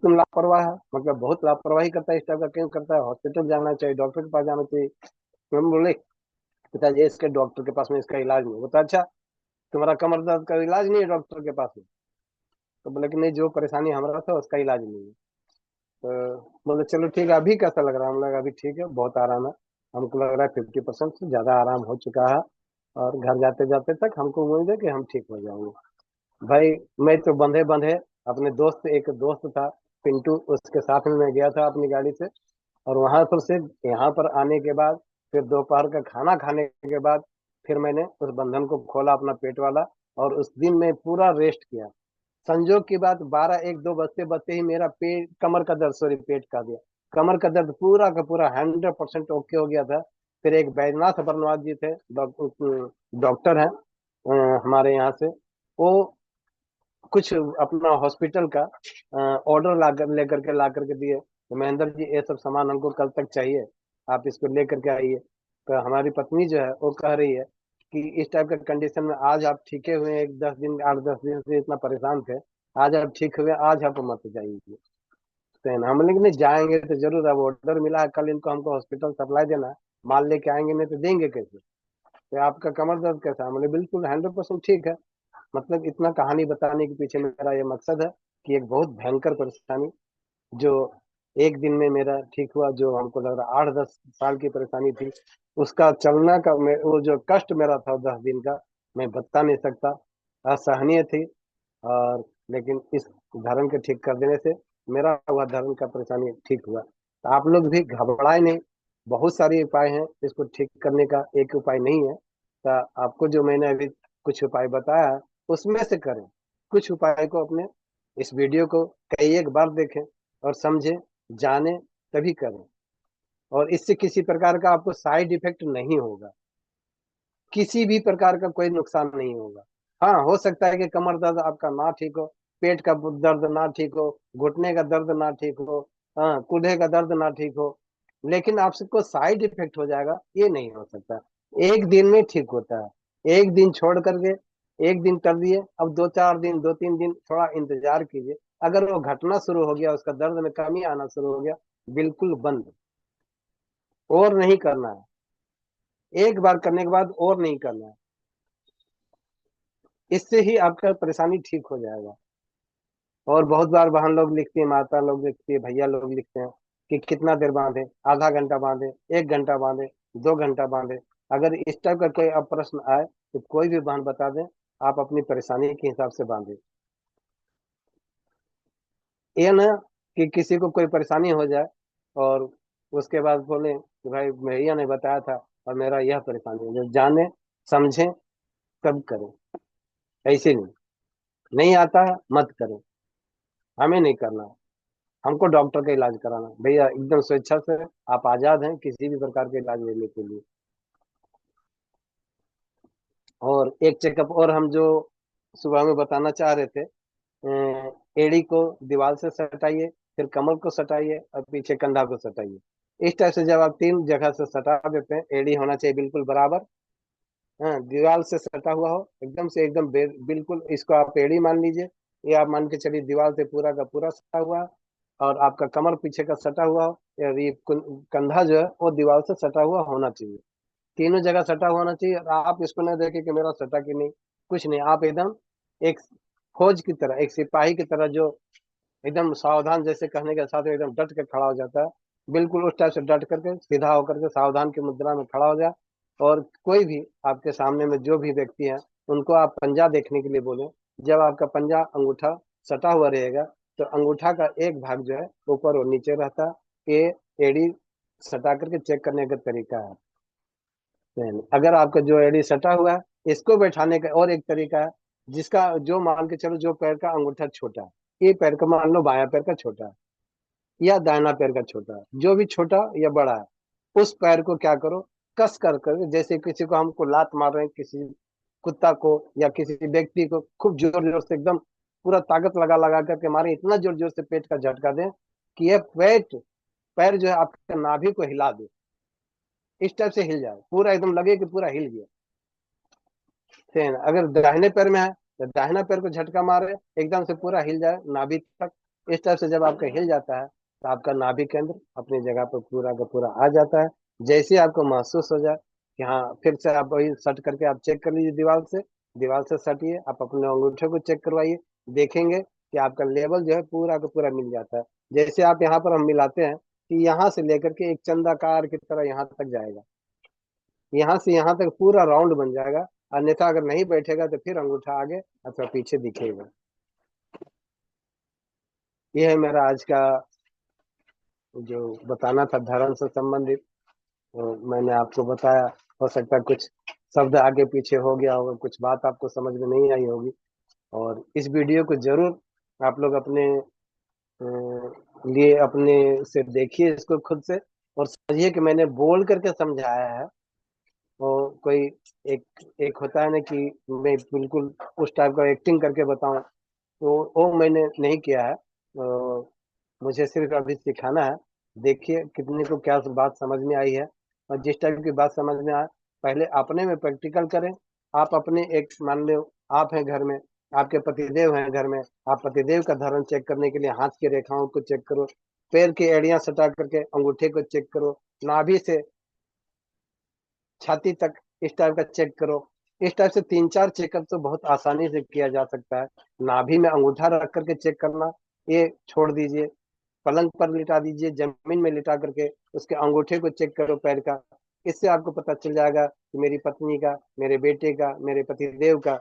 तुम लापरवाह है, मतलब बहुत लापरवाही करता है, इस टाइप का क्यों करता है, हॉस्पिटल जाना चाहिए, डॉक्टर के पास जाना चाहिए। तो हम बोले, पिताजी इसके डॉक्टर के पास में इसका इलाज नहीं होता। अच्छा, तुम्हारा कमर दर्द का इलाज नहीं है डॉक्टर के पास में? तो बोले कि नहीं, जो परेशानी हमारा था उसका इलाज नहीं है। तो बोले चलो ठीक है, अभी कैसा लग रहा है? हम लगा अभी ठीक है, बहुत आराम है, हमको लग रहा है 50% से ज्यादा आराम हो चुका है। और घर जाते जाते तक हमको उम्मीद है कि हम ठीक हो जाएंगे। भाई, मैं तो बंधे बंधे अपने दोस्त, एक दोस्त था पिंटू, उसके साथ में मैं गया था अपनी गाड़ी से। और वहां पर से यहाँ पर आने के बाद, फिर दोपहर का खाना खाने के बाद, फिर मैंने उस बंधन को खोला अपना पेट वाला। और उस दिन मैं पूरा रेस्ट किया। संजोग की बात, 12-1-2 बजते बजते ही मेरा पेट, कमर का दर्द, सॉरी पेट का दिया, कमर का दर्द पूरा का पूरा 100% ओके हो गया था। फिर एक बैजनाथ बरनवाल जी थे, डॉक्टर हैं हमारे यहाँ से। वो कुछ अपना हॉस्पिटल का ऑर्डर ला करके दिए, तो महेंद्र जी ये सब सामान हमको कल तक चाहिए, आप इसको लेकर के आइए। तो हमारी पत्नी जो है वो कह रही है कि इस टाइप के कंडीशन में आज आप ठीके हुए, एक 10 दिन 8 10 दिन से इतना परेशान थे, आज आप ठीक हुए, आज आप मत जाइए। तो है ना, हम लेकिन नहीं जाएंगे तो जरूर, अब ऑर्डर मिला है कल इनको, हमको हॉस्पिटल सप्लाई देना है, माल लेके आएंगे, नहीं तो देंगे कैसे। तो आपका कमर दर्द कैसा है? हमने बिल्कुल 100% ठीक है। मतलब इतना कहानी बताने के पीछे मेरा ये मकसद है कि एक बहुत भयंकर परेशानी जो एक दिन में मेरा ठीक हुआ, जो हमको लग रहा 8 10 साल की परेशानी थी, उसका चलना का वो जो कष्ट मेरा था 10 दिन का, मैं बता नहीं सकता, असहनीय थी। और लेकिन इस धर्म के ठीक कर देने से मेरा हुआ धर्म का परेशानी ठीक हुआ। तो आप लोग भी घबराए नहीं, बहुत सारे उपाय हैं इसको ठीक करने का, एक उपाय नहीं है। तो आपको जो मैंने अभी कुछ उपाय बताया है उसमें से करें, कुछ उपाय को अपने इस वीडियो को कई एक बार देखें और समझें, जाने, तभी करें। और इससे किसी प्रकार का आपको साइड इफेक्ट नहीं होगा, किसी भी प्रकार का कोई नुकसान नहीं होगा। हाँ, हो सकता है कि कमर दर्द आपका ना ठीक हो, पेट का दर्द ना ठीक हो, घुटने का दर्द ना ठीक हो, हाँ, कूल्हे का दर्द ना ठीक हो, लेकिन आपको साइड इफेक्ट हो जाएगा ये नहीं हो सकता। एक दिन में ठीक होता है, एक दिन छोड़ करके एक दिन कर दिए, अब 2 4 दिन 2 3 दिन थोड़ा इंतजार कीजिए। अगर वो घटना शुरू हो गया, उसका दर्द में कमी आना शुरू हो गया, बिल्कुल बंद, और नहीं करना है। एक बार करने के बाद और नहीं करना है, इससे ही आपका परेशानी ठीक हो जाएगा। और बहुत बार बहन लोग लिखती है, माता लोग लिखती है, भैया लोग लिखते हैं कि कितना देर बांधे, आधा घंटा बांधे, 1 घंटा बांधे, 2 घंटा बांधे। अगर इस टाइप का कोई अब प्रश्न आए तो कोई भी बहन बता दें, आप अपनी परेशानी के हिसाब से बांधे। ये ना कि किसी को कोई परेशानी हो जाए और उसके बाद बोले कि भाई भैया ने बताया था और मेरा यह परेशानी है। जो जाने समझें तब करें, ऐसे नहीं, नहीं आता है मत करें, हमें नहीं करना है, हमको डॉक्टर का इलाज कराना है। भैया एकदम स्वेच्छा से आप आजाद हैं किसी भी प्रकार के इलाज लेने के लिए। और एक चेकअप और हम जो सुबह में बताना चाह रहे थे, एड़ी को दीवार से सटाइए, फिर कमर को सटाइए और पीछे कंधा को सटाइए। इस टाइप से जब आप 3 जगह से सटा देते हैं, एड़ी होना चाहिए बिल्कुल बराबर, हाँ, दीवार से सटा हुआ हो एकदम से, एकदम बिल्कुल, इसको आप एड़ी मान लीजिए, ये आप मान के चलिए दीवार से पूरा का पूरा सटा हुआ है। और आपका कमर पीछे का सटा हुआ हो, या ये कंधा जो है वो दीवार से सटा हुआ होना चाहिए। तीनों जगह सटा हुआ होना चाहिए। और आप इसको न देखें कि मेरा सटा कि नहीं, कुछ नहीं, आप एकदम एक फौज की तरह, एक सिपाही की तरह, जो एकदम सावधान, जैसे कहने के साथ एकदम डट के खड़ा हो जाता है, बिल्कुल उस टाइप से डट करके सीधा होकर के सावधान की मुद्रा में खड़ा हो जाए। और कोई भी आपके सामने में जो भी व्यक्ति है उनको आप पंजा देखने के लिए बोलें। जब आपका पंजा अंगूठा सटा हुआ रहेगा तो अंगूठा का एक भाग जो है ऊपर और नीचे रहता है, ये एड़ी सटा करके चेक करने का तरीका है। अगर आपका जो एड़ी सटा हुआ है, इसको बैठाने का और एक तरीका है, जिसका जो मान के चलो जो पैर का अंगूठा छोटा है, ये पैर का मान लो बायां पैर का छोटा है या दाहिना पैर का छोटा है, जो भी छोटा या बड़ा है, उस पैर को क्या करो, कस कर जैसे किसी को हमको लात मार रहे हैं, किसी कुत्ता को या किसी व्यक्ति को खूब जोर जोर से एकदम पूरा ताकत लगा लगा करके मारे, इतना जोर जोर से पेट का झटका दें कि ये पैर जो है आपके नाभि को हिला दे, इस टाइप से हिल जाए, पूरा एकदम लगे कि पूरा हिल गया। सेम अगर दाहिने पैर में है तो दाहिना पैर को झटका मारे, एकदम से पूरा हिल जाए नाभि तक। इस तरह से जब आपका हिल जाता है तो आपका नाभि केंद्र अपनी जगह पर पूरा का पूरा आ जाता है। जैसे आपको महसूस हो जाए कि हाँ, फिर से आप वही सट करके आप चेक कर लीजिए, दीवार से सटिए, आप अपने अंगूठे को चेक करवाइए, देखेंगे कि आपका लेवल जो है पूरा का पूरा मिल जाता है। जैसे आप यहाँ पर हम मिलाते हैं कि यहाँ से लेकर के एक चंदाकार की तरह यहाँ तक जाएगा, यहाँ से यहाँ तक पूरा राउंड बन जाएगा। अन्यथा अगर नहीं बैठेगा तो फिर अंगूठा आगे अथवा पीछे दिखेगा। ये है मेरा आज का जो बताना था धर्म से संबंधित, तो मैंने आपको बताया। हो सकता है कुछ शब्द आगे पीछे हो गया होगा, कुछ बात आपको समझ में नहीं आई होगी। और इस वीडियो को जरूर आप लोग अपने लिए अपने से देखिए इसको खुद से, और समझिए कि मैंने बोल करके समझाया है। और कोई एक एक होता है ना कि मैं बिल्कुल उस टाइप का एक्टिंग करके बताऊं, तो वो मैंने नहीं किया है। तो मुझे सिर्फ अभी सिखाना है। देखिए कितने को क्या बात समझ में आई है, और जिस टाइप की बात समझ में आए पहले अपने में प्रैक्टिकल करें। आप अपने एक मान लो आप हैं घर में, आपके पतिदेव हैं घर में, आप पतिदेव का धर्म चेक करने के लिए हाथ की रेखाओं को चेक करो, पैर की एड़ियां सटा करके अंगूठे को चेक करो, नाभि से छाती तक इस टाइप का चेक करो। इस टाइप से 3-4 चेकअप तो बहुत आसानी से किया जा सकता है। नाभि में अंगूठा रख करके चेक करना ये छोड़ दीजिए, पलंग पर लिटा दीजिए, जमीन में लिटा करके उसके अंगूठे को चेक करो पैर का। इससे आपको पता चल जाएगा कि मेरी पत्नी का, मेरे बेटे का, मेरे पतिदेव का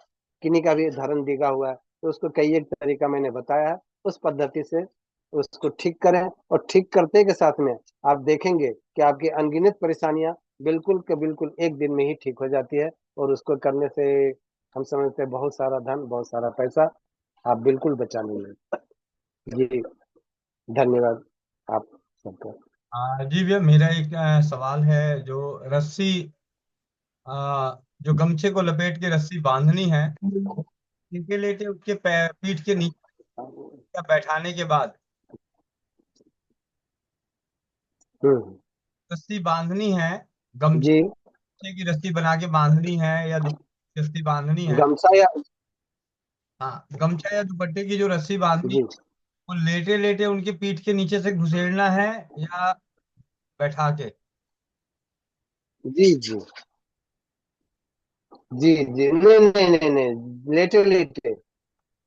किन्हीं का भी धर्म दिखा हुआ है। तो उसको कई एक तरीका मैंने बताया है, उस पद्धति से उसको ठीक करें। और ठीक करते के साथ में आप देखेंगे कि आपकी अनगिनत परेशानियां बिल्कुल के बिल्कुल एक दिन में ही ठीक हो जाती है। और उसको करने से हम समझते हैं बहुत सारा धन, बहुत सारा पैसा आप बिल्कुल बचा लेंगे। जी, धन्यवाद आप सबका। जी भैया, मेरा एक सवाल है। जो रस्सी, जो गमछे को लपेट के रस्सी बांधनी है, इनके लेटे उसके पीठ के नीचे या बैठाने के बाद हम्म। रस्सी बांधनी है, गमछे जी। की रस्सी बना के बांधनी है या दुपट्टे की रस्सी बांधनी है? गमछा या। हाँ, गमछा या दुपट्टे की जो रस्सी बांधनी, जी वो लेटे लेटे उनके पीठ के नीचे से घुसेड़ना है या बैठा के? जी जी जी जी, नहीं नहीं नहीं नहीं, लेटे लेटे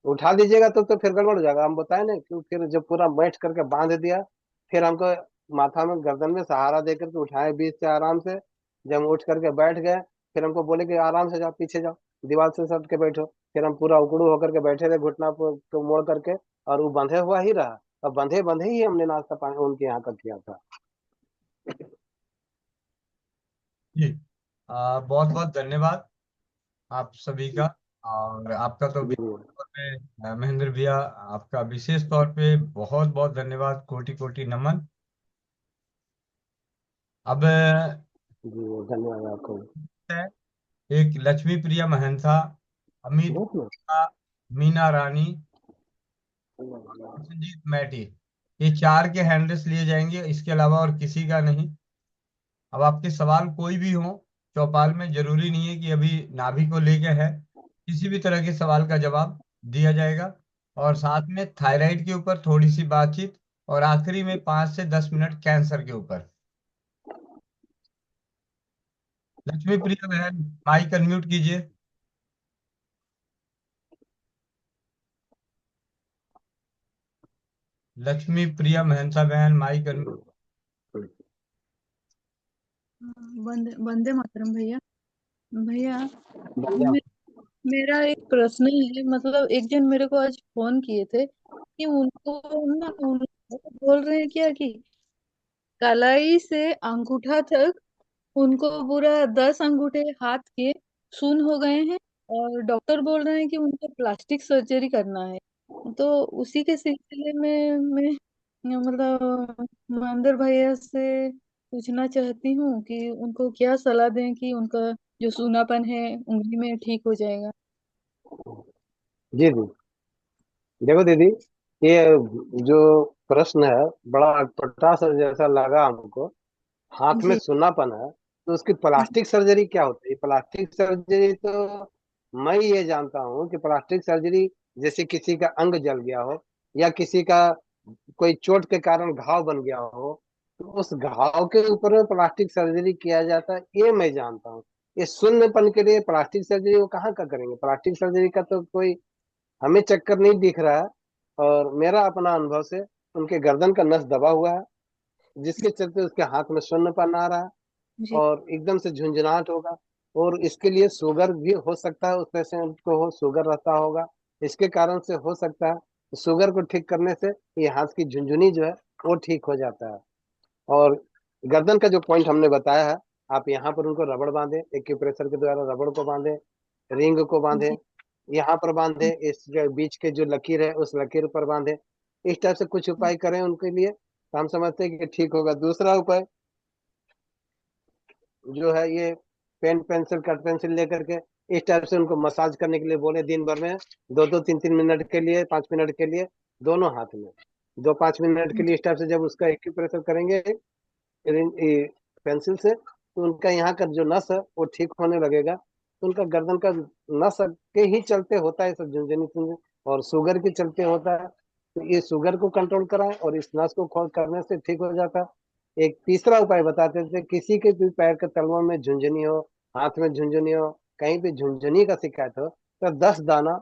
उठा दीजिएगा तो फिर गड़बड़ हो जाएगा। हम बताए ना कि फिर जब पूरा बैठ करके बांध दिया, फिर हमको माथा में गर्दन में सहारा दे करके उठाए बीच से आराम से। जब हम उठ करके बैठ गए, फिर हमको बोले कि आराम से जाओ, पीछे जाओ, दीवार से सट के बैठो। फिर हम पूरा उकड़ू होकर के बैठे रहे, घुटना को मोड़ करके, और वो बंधे हुआ ही रहा। और बंधे बंधे ही हमने नाश्ता पानी उनके यहाँ का किया था। जी, बहुत बहुत धन्यवाद आप सभी का। और आपका तो जी विशेष तौर पे महेंद्र भैया, आपका विशेष तौर पे बहुत बहुत धन्यवाद, कोटि कोटि नमन। अब जी, धन्यवाद आपको। है एक लक्ष्मी प्रिया महंता, अमित बहुत ना। गुप्ता, मीना रानी, संजीत मैटी, ये चार के हैंडल्स लिए जाएंगे, इसके अलावा और किसी का नहीं। अब आपके सवाल कोई भी हो चौपाल में, जरूरी नहीं है कि अभी नाभि को लेके है, किसी भी तरह के सवाल का जवाब दिया जाएगा। और साथ में थायराइड के ऊपर थोड़ी सी बातचीत, और आखिरी में 5 से 10 मिनट कैंसर के ऊपर। लक्ष्मी प्रिया बहन, माइक अनम्यूट कीजिए। लक्ष्मी प्रिया महंता बहन, माइक अनम्यूट। वंदे वंदे मातरम भैया। भैया, बढ़िया। मे, मेरा एक प्रश्न है। मतलब एक जन मेरे को आज फोन किए थे कि उनको ना उन वो बोल रहे हैं क्या कि कलाई से अंगूठा तक उनको पूरा 10 अंगूठे हाथ के शून हो गए हैं, और डॉक्टर बोल रहे हैं कि उनको प्लास्टिक सर्जरी करना है। तो उसी के सिलसिले में मैं मतलब महेंद्र भैया से पूछना चाहती हूँ कि उनको क्या सलाह दें कि उनका जो सूनापन है उंगली में ठीक हो जाएगा। जी जी, देखो दीदी, ये जो प्रश्न है बड़ा अटपटा सा जैसा लगा हमको। हाथ में जी सुन्नापन है तो उसकी प्लास्टिक सर्जरी क्या होती है? प्लास्टिक सर्जरी तो मैं ये जानता हूँ कि प्लास्टिक सर्जरी जैसे किसी का अंग जल गया हो, या किसी का कोई चोट के कारण घाव बन गया हो, तो उस घाव के ऊपर में प्लास्टिक सर्जरी किया जाता है, ये मैं जानता हूँ। ये शून्यपन के लिए प्लास्टिक सर्जरी वो कहाँ का करेंगे? प्लास्टिक सर्जरी का तो कोई हमें चक्कर नहीं दिख रहा है। और मेरा अपना अनुभव से उनके गर्दन का नस दबा हुआ है, जिसके चलते उसके हाथ में शून्यपन आ रहा है, जी और एकदम से झुंझुनाहट होगा। और इसके लिए शुगर भी हो सकता है, उस पेशेंट को हो शुगर रहता होगा, इसके कारण से हो सकता है। शुगर को ठीक करने से ये हाथ की झुंझुनी जो है वो ठीक हो जाता है। और गर्दन का जो पॉइंट हमने बताया है, आप यहाँ पर उनको रबड़ बांधे, एक्यूप्रेशर के द्वारा रबड़ को बांधे, रिंग को बांधे, जी यहाँ पर बांधे, इस जो बीच के जो लकीर है उस लकीर पर बांधे। इस टाइप से कुछ उपाय करें उनके लिए, तो हम समझते हैं कि ठीक होगा। दूसरा उपाय जो है ये पेन पेंसिल कट पेंसिल लेकर के इस टाइप से उनको मसाज करने के लिए बोले दिन भर में, 2-2 3-3 मिनट के लिए, 5 मिनट के लिए, दोनों हाथ में 2-5 मिनट के लिए। इस टाइप से जब उसका एक्यूप्रेशर करेंगे पेंसिल से, तो उनका यहाँ का जो नस है वो ठीक होने लगेगा। तो उनका गर्दन का नस के ही चलते होता है सब झुनझुनी झुनझुनी, और शुगर के चलते होता है। तो ये शुगर को कंट्रोल कराएं और इस नस को खोल करने से ठीक हो जाता है। एक तीसरा उपाय बताते थे, किसी के भी पैर के तलवों में झुंझुनी हो, हाथ में झुंझुनी हो, कहीं भी झुंझुनी का शिकायत हो, तो 10 दाना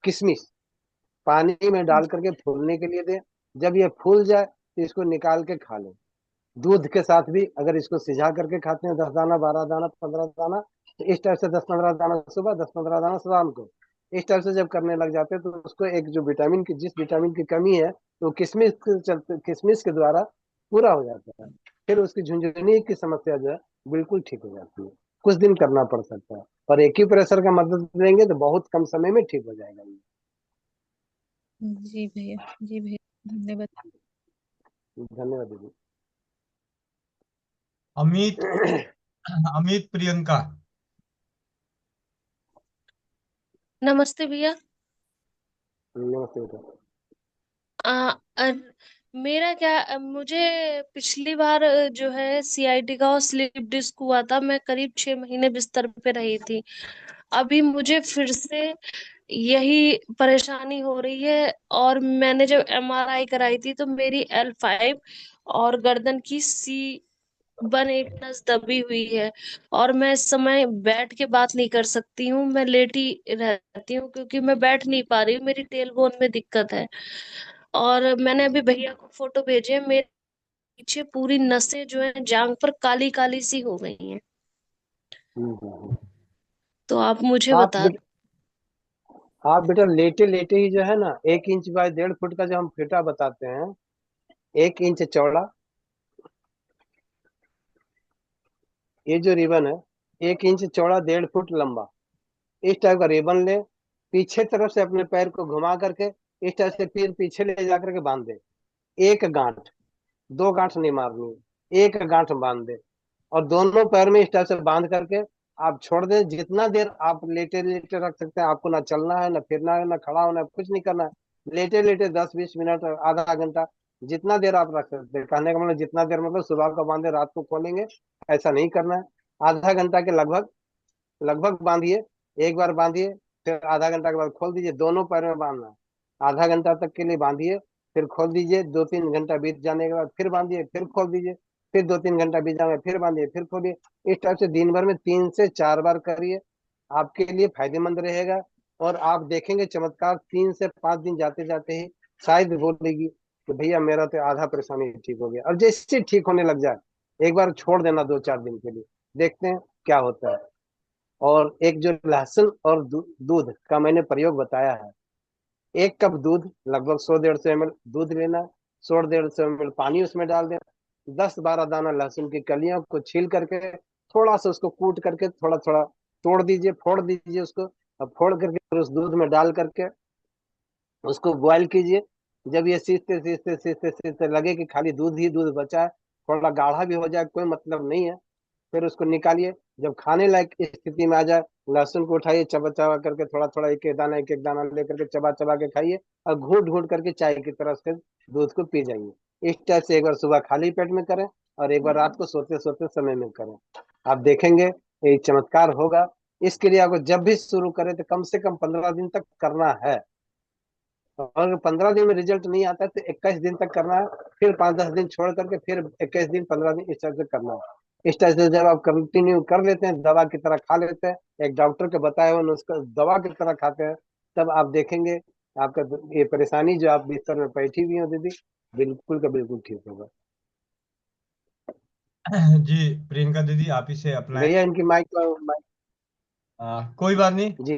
किशमिश पानी में डाल करके फूलने के लिए दें। जब ये फूल जाए तो इसको निकाल के खा लें दूध के साथ भी। अगर इसको सिझा करके खाते हैं, 10 दाना, 12 दाना, 15 दाना, तो इस टाइप से 10-15 दाना सुबह, 10-15 दाना शाम को, इस टाइप से जब करने लग जाते हैं तो उसको एक जो विटामिन की, जिस विटामिन की कमी है, तो किशमिश के चलते, किशमिश के द्वारा पूरा हो जाता है। फिर उसकी झुंझुनी की समस्या जो है बिल्कुल ठीक हो जाती है। कुछ दिन करना पड़ सकता है, और एक्यूप्रेशर का मदद लेंगे तो बहुत कम समय में ठीक हो जाएगा ये। जी भैया, जी भैया, धन्यवाद। धन्यवाद दीदी। अमित, अमित प्रियंका। नमस्ते भैया। नमस्ते बेटा। आ, अ, मेरा क्या मुझे पिछली बार जो है सीआईडी का और स्लीप डिस्क हुआ था। मैं करीब 6 महीने बिस्तर पे रही थी। अभी मुझे फिर से यही परेशानी हो रही है। और मैंने जब एमआरआई कराई थी तो मेरी L5 और गर्दन की C1 एक नस दबी हुई है। और मैं इस समय बैठ के बात नहीं कर सकती हूँ, मैं लेटी रहती हूँ क्योंकि मैं बैठ नहीं पा रही हूँ, मेरी टेल बोन में दिक्कत है। और मैंने अभी भैया को फोटो भेजे, मेरे पीछे पूरी नसें जो है जांग पर काली काली सी हो गई हैं। हम्म। तो आप मुझे आप बता। आप बेटा लेटे लेटे ही जो है ना, 1 इंच बाय 1.5 फुट का जो हम फेटा बताते हैं, 1 इंच चौड़ा, ये जो रिबन है, 1 इंच चौड़ा, 1.5 फुट लंबा, इस टाइप का रिबन ले, पीछे तरफ से अपने पैर को घुमा करके इस टाइप से फिर पीछे ले जा करके बांध दे। एक गांठ, 2 गांठ नहीं मारनी, एक गांठ बांध दे, और दोनों पैर में इस टाइप से बांध करके आप छोड़ दें। जितना देर आप लेटे लेटे रख सकते हैं, आपको ना चलना है, ना फिरना है, ना खड़ा होना है, कुछ नहीं करना है। लेटे लेटे 10-20 मिनट, आधा घंटा, जितना देर आप रख सकते हैं। कहने का मतलब जितना देर मतलब सुबह को बांधे रात को खोलेंगे, ऐसा नहीं करना है। आधा घंटा के लगभग लगभग बांधिए, एक बार बांधिए, फिर आधा घंटा के बाद खोल दीजिए। दोनों पैर में बांधना है, आधा घंटा तक के लिए बांधिए, फिर खोल दीजिए। 2-3 घंटा बीत जाने के बाद फिर बांधिए, फिर खोल दीजिए, फिर 2-3 घंटा बीत जाने फिर बांधिए, फिर खोलिए। इस टाइप से दिन भर में 3 से 4 बार करिए, आपके लिए फायदेमंद रहेगा। और आप देखेंगे चमत्कार, 3 से 5 दिन जाते जाते ही शायद बोलेगी कि भैया मेरा तो आधा परेशानी ठीक हो गया। और जैसे ठीक होने लग जाए, एक बार छोड़ देना 2-4 दिन के लिए, देखते हैं क्या होता है। और एक जो लहसुन और दूध का मैंने प्रयोग बताया है, 1 कप दूध, लगभग 100-150 ml दूध लेना है, 100-150 ml पानी उसमें डाल देना, 10-12 दाना लहसुन की कलियों को छील करके थोड़ा सा उसको कूट करके थोड़ा थोड़ा तोड़ दीजिए, फोड़ दीजिए उसको। अब फोड़ करके फिर उस दूध में डाल करके उसको बॉयल कीजिए। जब ये सीजते सीजते सीजते सीजते लगे कि खाली दूध ही दूध बचा है, थोड़ा गाढ़ा भी हो जाए, कोई मतलब नहीं है, फिर उसको निकालिए। जब खाने लायक स्थिति में आ जाए, लहसुन को उठाइए, चबा चबा करके थोड़ा थोड़ा एक एक दाना लेकर के चबा चबा के खाइए, और घूट घूट करके चाय की तरह से दूध को पी जाइए। इस टाइप से एक बार सुबह खाली पेट में करें, और एक बार रात को सोते सोते समय में करें। आप देखेंगे ये चमत्कार होगा। इस क्रिया को जब भी शुरू करें तो कम से कम 15 दिन तक करना है। और 15 दिन में रिजल्ट नहीं आता है तो 21 दिन तक करना है, फिर 5-10 दिन छोड़ करके फिर 21 दिन, 15 दिन, इस तरह से करना है। इस तरह से जब आप कंटिन्यू कर लेते हैं, दवा की तरह खा लेते हैं, एक डॉक्टर के बताए हुए नुस्खा दवा की तरह खाते हैं, तब आप देखेंगे आपका ये परेशानी जो आप बिस्तर में बैठी हुई हो दीदी, बिल्कुल का बिल्कुल ठीक होगा। जी प्रियंका दीदी, आप इसे अपनाएं। भैया इनकी माइक कोई बात नहीं, जी।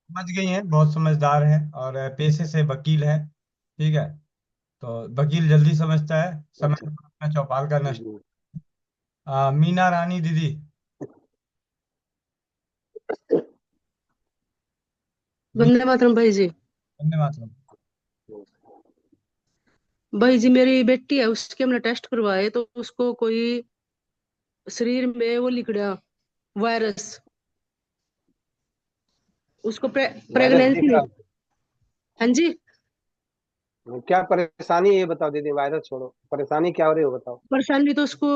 समझ गई हैं, बहुत समझदार है और पेशे से वकील है। ठीक है, तो वकील जल्दी समझता है, समय अच्छा। पर अपना चौपाल का नष्ट। जी। मीना रानी दीदी। वंदे मातरम भाई जी। धन्यवाद। भाई जी मेरी बेटी है, उसके हमने टेस्ट करवाए तो उसको कोई शरीर में वो लिख रहा वायरस। उसको वायरस प्रेगनेंसी दिख रहा नहीं। हाँ जी। है? क्या परेशानी है ये बताओ दीदी, वायरस छोड़ो, परेशानी क्या हो रही है वो बताओ। परेशानी तो उसको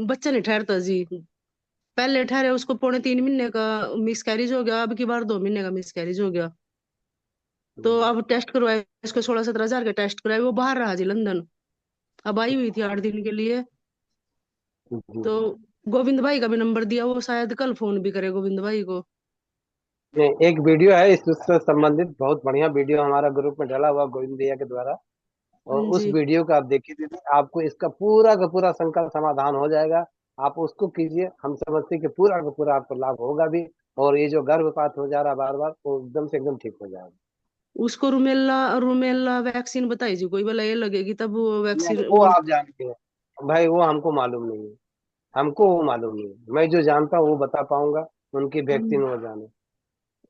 बच्चा नहीं ठहरता जी। पहले ठहरे उसको 3.25 महीने का मिसकैरेज हो गया, अब की बार 2 महीने का मिसकैरेज हो गया। तो हम्म, अब टेस्ट करवाए, इसको 16-17 हजार के टेस्ट कराए, वो बाहर रहा जी लंदन। अब आई हुई थी 8 दिन के लिए। जी। तो गोविंद भाई का भी नंबर दिया, वो शायद कल फोन भी करे गोविंद भाई को। नहीं, एक वीडियो है इससे संबंधित, बहुत बढ़िया वीडियो हमारा ग्रुप में डाला हुआ गोविंद भैया के द्वारा। और हाँ उस जी। वीडियो को आप देखिए दीदी, आपको इसका पूरा का पूरा शंका समाधान हो जाएगा। आप उसको कीजिए, हम समझते हैं कि पूरा का पूरा आपको लाभ होगा भी। और ये जो गर्भपात हो जा रहा है बार बार, वो एकदम से एकदम ठीक हो जाएगा। उसको रूमेला रूमेला वैक्सीन बताई जी, कोई बोला ये लगेगी तब वो नहीं, वैक्सीन वो वो। आप जानते हैं भाई, वो हमको मालूम नहीं है। हमको वो मालूम नहीं है, मैं जो जानता हूँ वो बता पाऊंगा। उनकी वैक्सीन वो जाने।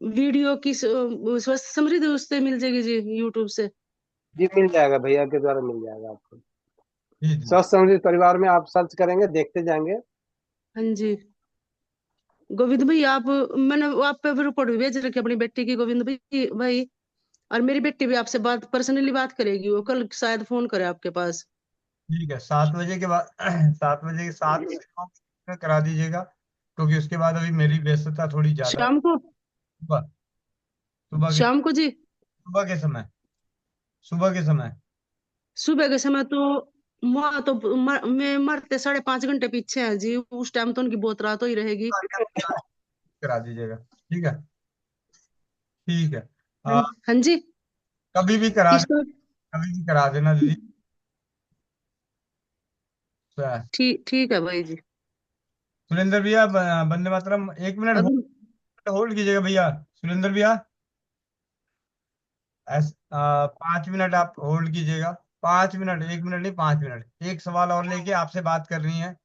वीडियो किस स्वस्थ समृद्धि उससे मिल जाएगी जी, यूट्यूब से। जी मिल जाएगा, भैया के द्वारा मिल जाएगा आपको। जी जी। स्वस्थ समृद्धि परिवार में आप सर्च करेंगे, देखते जाएंगे। हाँ जी। गोविंद भाई आप, मैंने वो आप पे रिपोर्ट भी भेज रखी है अपनी बेटी की, गोविंद भाई। और मेरी बेटी भी आपसे बात पर्सनली बात करेगी, वो कल शायद फोन करे आपके पास। ठीक है, 7 बजे के बाद 7 बजे के 7 से 9 में करा दीजिएगा, क्योंकि उसके बाद अभी मेरी व्यस्तता थोड़ी ज्यादा है। शाम को। सुबह, सुबह के शाम को जी। सुबह के समय, सुबह के समय सुबह के समय तो वहां तो मैं मरते 5.5 घंटे पीछे है जी, उस टाइम तो उनकी बहुत रात हो ही रहेगी। करा दीजिएगा। ठीक है, ठीक है। हाँ। हाँ जी। कभी भी करा दे, किस तो। कभी भी करा देना दीदी। ठीक ठीक है भाई जी। सुरेंद्र भैया, वंदे मातरम, 1 मिनट अभी। होल्ड कीजिएगा भैया। सुरेंद्र भैया, 5 मिनट आप होल्ड कीजिएगा। 5 मिनट, 1 मिनट नहीं, 5 मिनट। एक सवाल और लेके आपसे बात करनी है।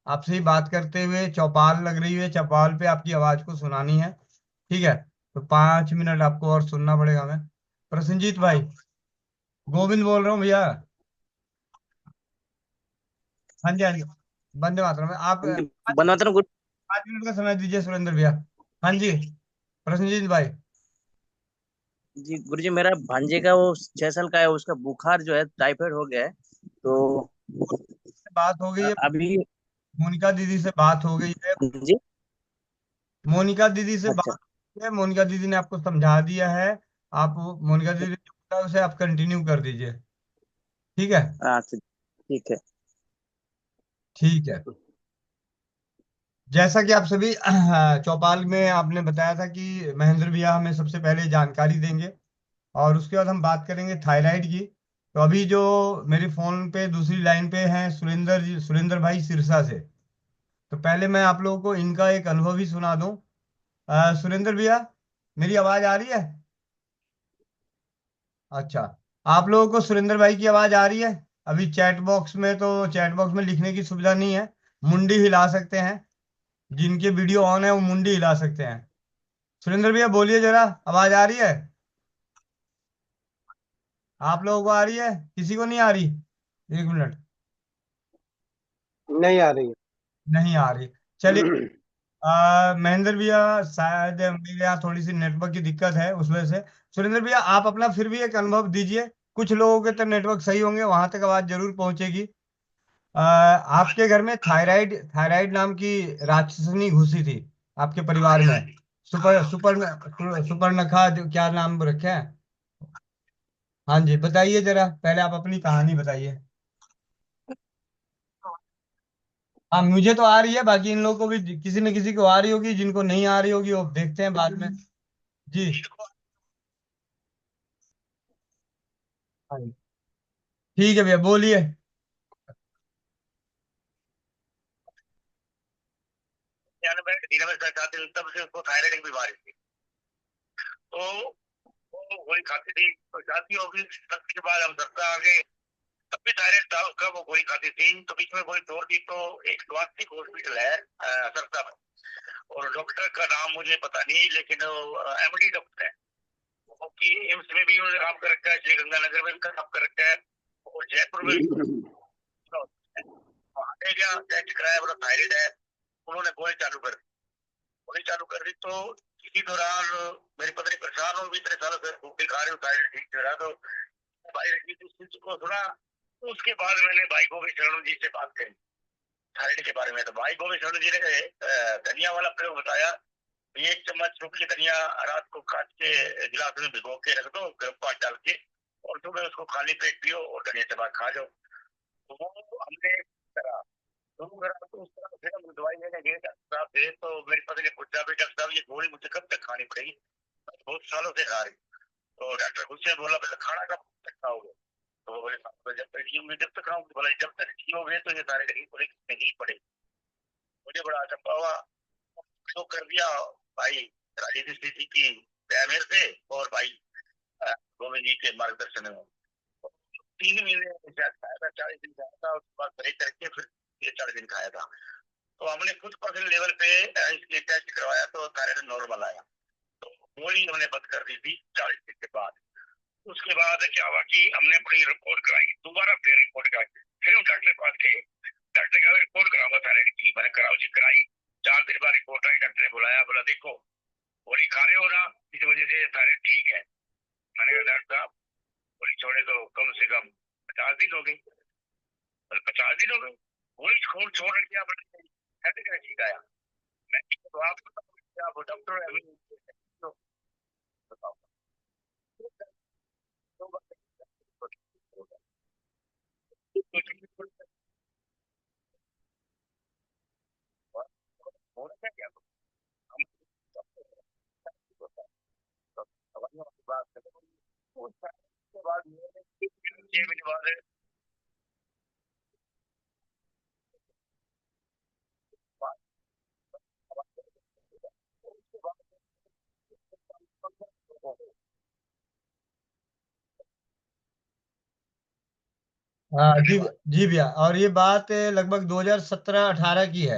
आपसे ही बात करते हुए चौपाल लग रही है, चौपाल पे आपकी आवाज को सुनानी है। ठीक है, तो 5 मिनट आपको और सुनना पड़ेगा हमें। प्रसन्नजीत भाई, गोविंद बोल रहा हूँ भैया। हाँ जी, हाँ जी। वंदे मातरम में आप पाँच बनवाता हूँ। 5 मिनट का समय दीजिए सुरेंद्र भैया। हाँ जी, प्रसन्नजीत भाई। जी गुरुजी, मेरा भांजे का वो 6 साल का है, उसका बुखार जो है टाइफाइड हो गया है। तो बात हो गई है, अभी। मोनिका दीदी से बात हो गई है। जी। मोनिका दीदी से अच्छा। बात है, मोनिका दीदी ने आपको समझा दिया है। आप मोनिका दीदी ने जो बोला है, उसे आप कंटिन्यू कर दीजिए। ठीक है, अच्छा। ठीक है। ठीक है। जैसा कि आप सभी चौपाल में आपने बताया था कि महेंद्र भैया हमें सबसे पहले जानकारी देंगे, और उसके बाद हम बात करेंगे थायराइड की। तो अभी जो मेरे फोन पे दूसरी लाइन पे हैं सुरेंद्र भाई सिरसा से। तो पहले मैं आप लोगों को इनका एक अनुभव ही सुना दूं। सुरेंद्र भैया, मेरी आवाज आ रही है? अच्छा, आप लोगों को सुरेंद्र भाई की आवाज आ रही है? अभी चैट बॉक्स में लिखने की सुविधा नहीं है, मुंडी हिला सकते हैं। जिनके वीडियो ऑन है वो मुंडी हिला सकते हैं। सुरेंद्र भैया बोलिए जरा, आवाज आ रही है? आप लोगों को आ रही है, किसी को नहीं आ रही? 1 मिनट। नहीं आ रही नहीं आ रही, चलिए। है। महेंद्र भैया, शायद मेरे यहाँ थोड़ी सी नेटवर्क की दिक्कत है, उस वजह से। सुरेंद्र भैया, आप अपना फिर भी एक अनुभव दीजिए। कुछ लोगों के तो नेटवर्क सही होंगे, वहां तक आवाज जरूर पहुंचेगी। आपके घर में थायराइड थायराइड नाम की राक्षसनी घुसी थी आपके परिवार में। सुपर सुपर सुपर्णखा, जो क्या नाम रखे हैं। हाँ जी, बताइए जरा, पहले आप अपनी कहानी बताइए। हाँ, मुझे तो आ रही है, बाकी इन लोगों को भी किसी न किसी को आ रही होगी, जिनको नहीं आ रही होगी वो देखते हैं बाद में। जी। हाँ जी। ठीक है भैया, बोलिए। 93 93 तब से उसको थायराइड की बीमारी थी। तो वो गोली खाती थी, तो जाती होगी, के बाद हम सत्ता आ गए। तब भी थायराइड था उसका, वो गोली खाती थी, तो बीच में गोली छोड़ दी। तो एक स्वास्थ्य हॉस्पिटल है सरसा में, और डॉक्टर का नाम मुझे पता नहीं, लेकिन एमडी डॉक्टर है। कि एम्स में भी उन्होंने काम कर रखा है, श्री गंगानगर में भी काम कर रखा है, और जयपुर में भी वहाँ गया, टेस्ट कराया, बोला थायराइड है। उन्होंने गोली चालू कर दी। गोली चालू कर दी तो इसी दौरान मेरी पत्नी परेशान हो, भी इतने सालों से रोटी खा रही हूँ, थायराइड ठीक नहीं रहा, तो भाई रंजीत इस चीज को सुना। तो उसके बाद मैंने भाई गोविंद शरण जी से बात करी थायराइड के बारे में। तो भाई गोविंद शरण जी ने धनिया वाला प्रयोग बताया। 1 चम्मच सूखी धनिया रात को काट के गिलास में भिगो के रख दो, गर्म पानी डाल के, और सुबह उसको खाली पेट पियो और धनिया चबा खा जाओ। तो वो हमने करा, शुरू करा। तो उस तरह फिर हम दवाई लेने गए डॉक्टर साहब से। तो मेरी पत्नी ने पूछा, भी डॉक्टर साहब ये गोली मुझे कब तक खानी पड़ेगी? मैं बहुत सालों से खा रही। तो डॉक्टर मुझसे बोला, पहले खाना कब तक खाओगे? तो वो बोले, जब तक जियोगे जब तक खाऊंगी। बोला, जब तक जियोगे तो ये सारे नहीं पड़ेगी, नहीं पड़ेगी। मुझे बड़ा अचंभा हुआ, तो कर दिया भाई राजेश जी की बैनर से और भाई गोविंद जी के मार्गदर्शन में। 3 महीने शायद खाया था, 40 दिन खाया था, उसके बाद ब्रेक करके फिर ये 40 दिन खाया था। तो हमने कुछ परसेंट लेवल पे इसके टेस्ट करवाया तो थायराइड नॉर्मल आया। तो गोली हमने बंद कर दी थी 40 दिन के बाद। उसके बाद क्या हुआ कि हमने अपनी रिपोर्ट कराई, दोबारा फिर रिपोर्ट कराई, फिर हम डॉक्टर के पास गए। डॉक्टर का रिपोर्ट कराऊंगा थायराइड की, मैंने कराओ जी कराई। 4 दिन बाद रिपोर्ट आई, डॉक्टर ने बुलाया, बोला देखो गोली खा रहे हो ना, इस वजह से थायराइड ठीक है। मैंने कहा डॉक्टर साहब गोली छोड़े तो कम से कम 50 दिन हो गए। 50 दिन हो गए गोली छोड़ छोड़ के आपने कैसे ठीक आया? मैं तो आप डॉक्टर है, तो बताओ। होना क्या हम दवाइयों की बात करें, उसके बाद 6 महीने बाद हाँ जी। जी भैया, और ये बात लगभग 2017-18 की है,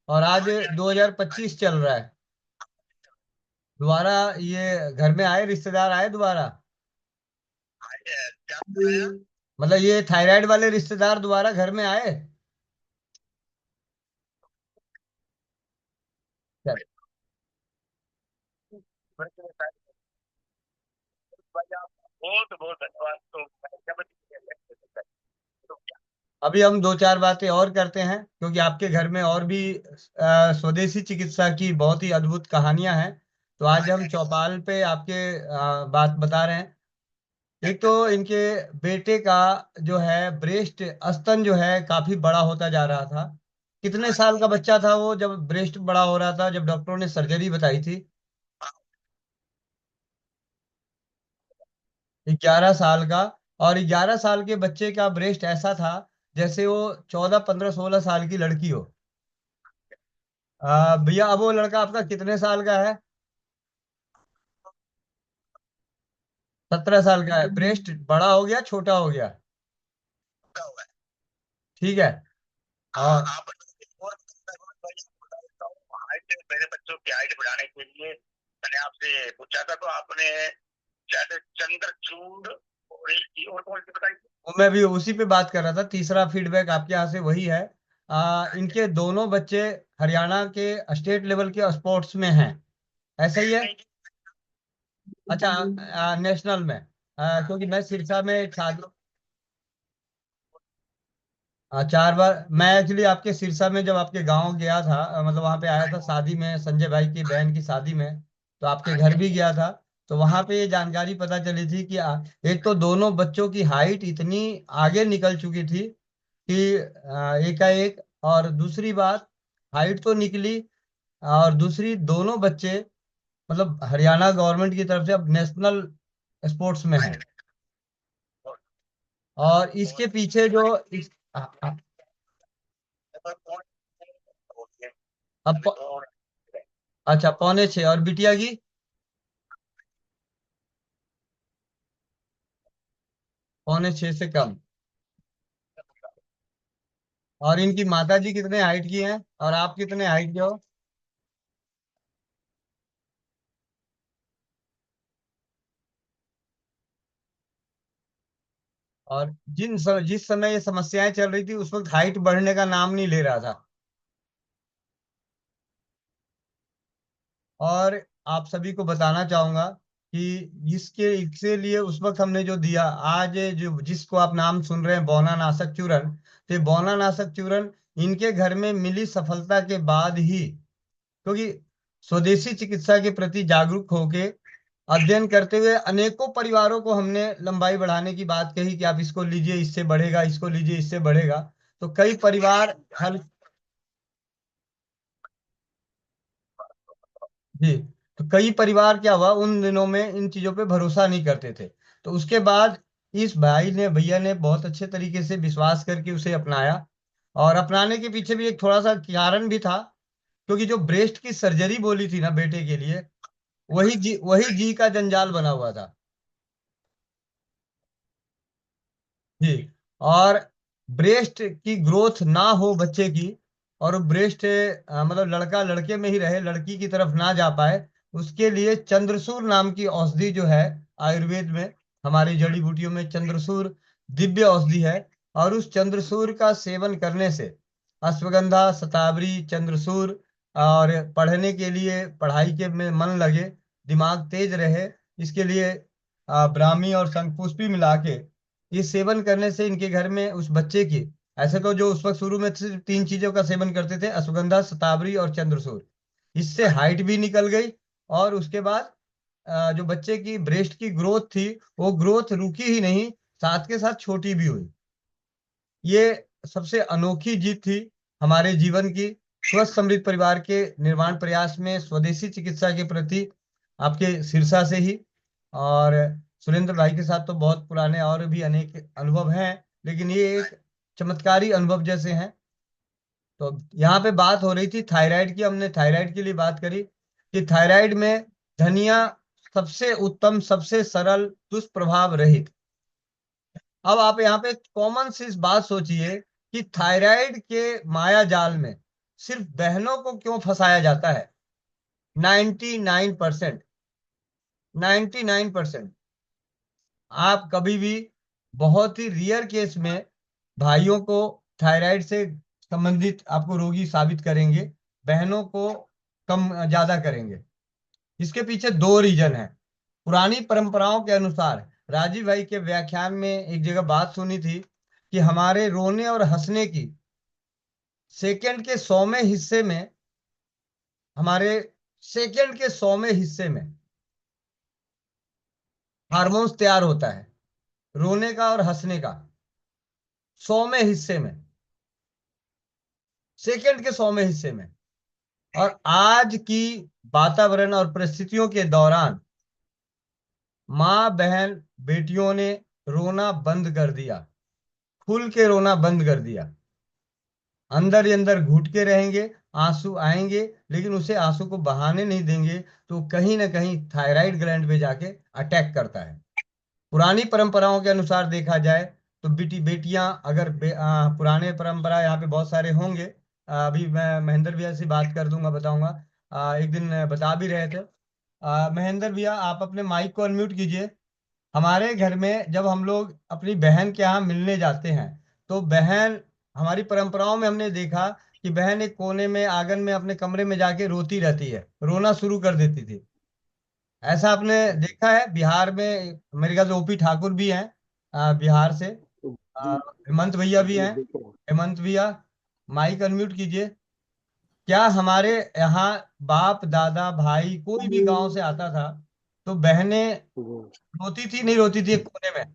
और आज 2025 चल रहा है। दोबारा ये घर में आए, रिश्तेदार आए दोबारा? क्या बताया? मतलब ये थायराइड वाले रिश्तेदार दोबारा घर में आए? क्या? बहुत बहुत धन्यवाद। तो अभी हम दो चार बातें और करते हैं, क्योंकि आपके घर में और भी स्वदेशी चिकित्सा की बहुत ही अद्भुत कहानियां हैं। तो आज हम चौपाल पे आपके बात बता रहे हैं। एक तो इनके बेटे का जो है ब्रेस्ट स्तन जो है काफी बड़ा होता जा रहा था। कितने साल का बच्चा था वो जब ब्रेस्ट बड़ा हो रहा था, जब डॉक्टरों ने सर्जरी बताई थी? 11 साल का। और 11 साल के बच्चे का ब्रेस्ट ऐसा था जैसे वो 14, 15, 16 साल की लड़की हो। भैया, अब वो लड़का आपका कितने साल का है? 17 साल का है। ब्रेस्ट बड़ा हो गया, छोटा हो गया? ठीक है। और मेरे बच्चों की हाइट बढ़ाने के लिए मैंने आपसे पूछा था, तो आपने शायद चंद्रचूड़ और एक चीज और कौन सी बताई थी? वो मैं भी उसी पे बात कर रहा था, तीसरा फीडबैक आपके यहाँ से वही है। इनके दोनों बच्चे हरियाणा के स्टेट लेवल के स्पोर्ट्स में हैं, ऐसा ही है? अच्छा, नेशनल में। क्योंकि मैं सिरसा में एक शादी, 4 बार मैं एक्चुअली आपके सिरसा में जब आपके गांव गया था, मतलब वहां पे आया था शादी में, संजय भाई की बहन की शादी में, तो आपके घर भी गया था। तो वहां पे ये जानकारी पता चली थी कि एक तो दोनों बच्चों की हाइट इतनी आगे निकल चुकी थी कि एकाएक, और दूसरी बात, हाइट तो निकली, और दूसरी दोनों बच्चे मतलब हरियाणा गवर्नमेंट की तरफ से अब नेशनल स्पोर्ट्स में हैं। और इसके पीछे जो अब अच्छा, पौने 6, और बिटिया की? पौने 6 से कम। और इनकी माता जी कितने हाइट की हैं, और आप कितने हाइट के हो? और जिस समय ये समस्याएं चल रही थी उस वक्त हाइट बढ़ने का नाम नहीं ले रहा था। और आप सभी को बताना चाहूंगा कि इसके इसके लिए उस वक्त हमने जो दिया, आज जो जिसको आप नाम सुन रहे हैं बौना नाशक चूर्ण, तो ये बौना नाशक चूर्ण इनके घर में मिली सफलता के बाद ही, क्योंकि स्वदेशी चिकित्सा के प्रति जागरूक होके अध्ययन करते हुए अनेकों परिवारों को हमने लंबाई बढ़ाने की बात कही कि आप इसको लीजिए इससे बढ़ेगा, इसको लीजिए इससे बढ़ेगा। तो कई परिवार हल जी, तो कई परिवार क्या हुआ उन दिनों में इन चीजों पे भरोसा नहीं करते थे। तो उसके बाद इस भाई ने भैया ने बहुत अच्छे तरीके से विश्वास करके उसे अपनाया। और अपनाने के पीछे भी एक थोड़ा सा कारण भी था, क्योंकि जो ब्रेस्ट की सर्जरी बोली थी ना बेटे के लिए, वही जी का जंजाल बना हुआ था। जी। और ब्रेस्ट की ग्रोथ ना हो बच्चे की, और ब्रेस्ट मतलब लड़का लड़के में ही रहे, लड़की की तरफ ना जा पाए, उसके लिए चंद्रसूर नाम की औषधि जो है, आयुर्वेद में हमारी जड़ी बूटियों में चंद्रसूर दिव्य औषधि है। और उस चंद्रसूर का सेवन करने से अश्वगंधा, शतावरी, चंद्रसूर, और पढ़ने के लिए पढ़ाई के में मन लगे, दिमाग तेज रहे, इसके लिए ब्राह्मी और शंखपुष्पी मिला के ये सेवन करने से इनके घर में उस बच्चे की, ऐसे तो जो उस वक्त शुरू में सिर्फ 3 चीजों का सेवन करते थे, अश्वगंधा, शतावरी और चंद्रसूर, इससे हाइट भी निकल गई। और उसके बाद जो बच्चे की ब्रेस्ट की ग्रोथ थी, वो ग्रोथ रुकी ही नहीं, साथ के साथ छोटी भी हुई। ये सबसे अनोखी जीत थी हमारे जीवन की, स्वस्थ समृद्ध परिवार के निर्माण प्रयास में स्वदेशी चिकित्सा के प्रति आपके शीर्षा से ही। और सुरेंद्र भाई के साथ तो बहुत पुराने और भी अनेक अनुभव हैं, लेकिन ये एक चमत्कारी अनुभव जैसे हैं। तो यहाँ पे बात हो रही थी थायराइड की, हमने थायराइड के लिए बात करी कि थायराइड में धनिया सबसे उत्तम, सबसे सरल, दुष्प्रभाव रहित। अब आप यहाँ पे कॉमन सी इस बात सोचिए कि थायराइड के माया जाल में सिर्फ बहनों को क्यों फंसाया जाता है। 99%, 99%। आप कभी भी, बहुत ही रियर केस में, भाइयों को थायराइड से संबंधित आपको रोगी साबित करेंगे, बहनों को कम ज्यादा करेंगे। इसके पीछे 2 रीजन है। पुरानी परंपराओं के अनुसार, राजीव भाई के व्याख्यान में एक जगह बात सुनी थी कि हमारे रोने और हंसने की सेकंड के 100वें हिस्से में, हमारे सेकंड के 100वें हिस्से में हार्मोन्स तैयार होता है, रोने का और हंसने का 100वें हिस्से में, सेकंड के 100वें हिस्से में। और आज की वातावरण और परिस्थितियों के दौरान माँ बहन बेटियों ने रोना बंद कर दिया, खुल के रोना बंद कर दिया, अंदर ही अंदर घुट के रहेंगे, आंसू आएंगे लेकिन उसे आंसू को बहाने नहीं देंगे, तो कहीं ना कहीं थायराइड ग्लैंड पे जाके अटैक करता है। पुरानी परंपराओं के अनुसार देखा जाए तो बेटियां अगर पुराने परंपरा यहाँ पे बहुत सारे होंगे, अभी मैं महेंद्र भैया से बात कर दूंगा, बताऊंगा। एक दिन बता भी रहे थे। महेंद्र भैया आप अपने माइक को अनम्यूट कीजिए। हमारे घर में जब हम लोग अपनी बहन के यहाँ मिलने जाते हैं, तो बहन, हमारी परंपराओं में हमने देखा कि बहन एक कोने में आंगन में अपने कमरे में जाके रोती रहती है, रोना शुरू कर देती थी। ऐसा आपने देखा है बिहार में? मेरे ख्याल से ओपी ठाकुर भी हैं बिहार से, जी हेमंत भैया भी जी हैं। देखो। हेमंत भैया माइक अनम्यूट कीजिए। क्या हमारे यहाँ बाप दादा भाई कोई भी गांव से आता था तो बहनें जी रोती थी, नहीं रोती थी एक कोने में?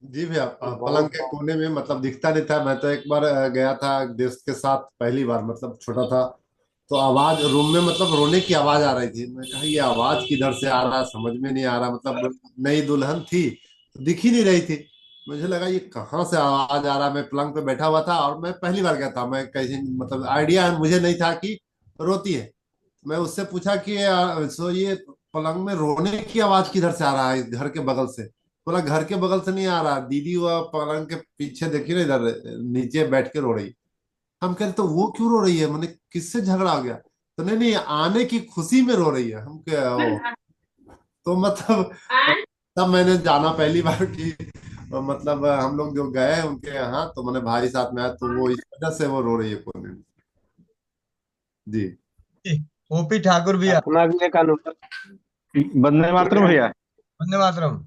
जी भैया, पलंग बहुत। के कोने में मतलब दिखता नहीं था। मैं तो एक बार गया था दोस्त के साथ, पहली बार, मतलब छोटा था, तो आवाज रूम में, मतलब रोने की आवाज आ रही थी। मैं कहा ये आवाज किधर से आ रहा, समझ में नहीं आ रहा। मतलब नई दुल्हन थी तो दिख ही नहीं रही थी। मुझे लगा ये कहाँ से आवाज आ रहा। मैं पलंग पे बैठा हुआ था और मैं पहली बार गया था। मैं कैसे, मतलब आइडिया मुझे नहीं था कि रोती है। मैं उससे पूछा कि सो ये पलंग में रोने की आवाज किधर से आ रहा है, घर के बगल से? बोला घर के बगल से नहीं आ रहा, दीदी वह पलंग के पीछे देखिए ना, इधर नीचे बैठ के रो रही। हम कह रहे तो वो क्यों रो रही है, मैंने किससे झगड़ा हो गया? तो नहीं नहीं, आने की खुशी में रो रही है। हम क्या ओ, तो मतलब तब मैंने जाना पहली बार कि मतलब हम लोग जो गए उनके यहाँ, तो मैंने भाई साथ में आया, तो वो इस वजह से वो रो रही है कोने में। जी। ओपी ठाकुर भैया। अपना भी एक अनुभव। वंदे मातरम भैया। वंदे मातरम।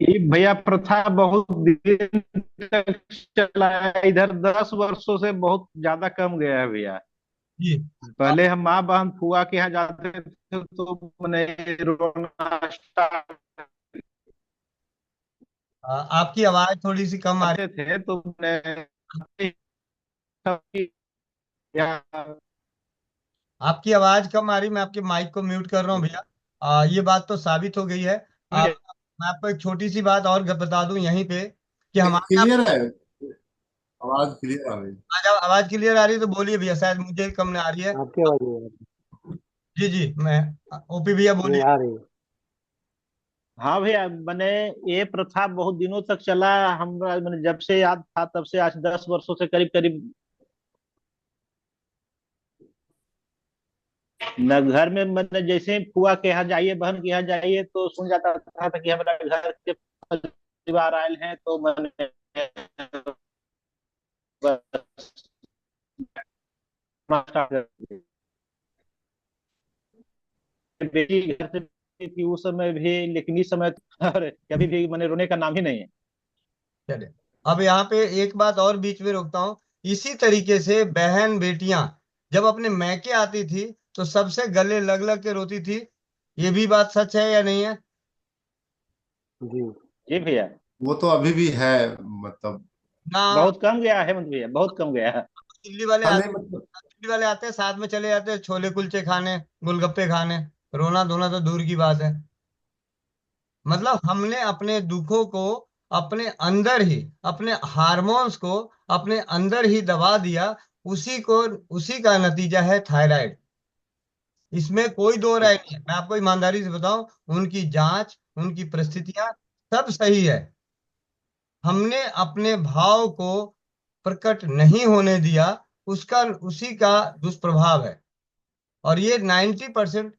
ये भैया प्रथा बहुत दिन तक चला है इधर, 10 वर्षों से बहुत ज्यादा कम गया है भैया। जी। पहले हम माँ बहन फुआ के यहाँ जाते थे तो मैंने रोना स्टार्ट आपकी आवाज थोड़ी सी कम आ रही। करते थे तो मैंने या आपकी आवाज कम आ रही, मैं आपके माइक को म्यूट कर रहा हूँ भैया। ये बात तो साबित हो गई है। भैया। मैं आपको एक छोटी सी बात और बता दूं यहीं पे कि हमारे यहाँ क्लियर है, आवाज क्लियर आ रही है। आज आवाज क्लियर आ रही है तो बोलिए भैया, शायद मुझे कम ना आ रही है। आपकी आवाज नहीं आ रही। जी जी, मैं ओपी भैया नहीं बोलिए। आ रही। हाँ भैया, मैंने ये प्रथा बहुत दिनों तक चला। हम मैंने जब से याद था तब से आज 10 वर्षों से करीब करीब न घर में, मैंने जैसे ही फुआ के यहाँ जाइए बहन के यहाँ जाइए तो सुन जाता था कि हमारा घर के परिवार आए हैं, तो मैंने बस start कर दिया। बेटी घर से थी उस समय भी, लेकिन इस समय और कभी भी मैंने रोने का नाम ही नहीं है। चलिए, अब यहाँ पे एक बात और बीच में रोकता हूँ। इसी तरीके से बहन बेटियां जब अपने मैके आती थी तो सबसे गले लग लग के रोती थी। ये भी बात सच है या नहीं है? जी। जी भैया। वो तो अभी भी है, मतलब ना। बहुत कम गया है मतलब भैया, बहुत कम गया है। दिल्ली वाले हाँ, नहीं आते मतलब दिल्ली वाले आते हैं, साथ में चले जाते हैं छोले कुलचे खाने, गोलगप्पे खाने। रोना धोना तो दूर की बात है। मतलब हमने अपने दुखों को अपने अंदर ही, अपने हार्मोन्स को अपने अंदर ही दबा दिया। उसी का नतीजा है थायराइड। इसमें कोई दो राय नहीं है। मैं आपको ईमानदारी से बताऊं, उनकी जांच, उनकी परिस्थितियां सब सही है। हमने अपने भाव को प्रकट नहीं होने दिया, उसका उसी का दुष्प्रभाव है। और ये 90%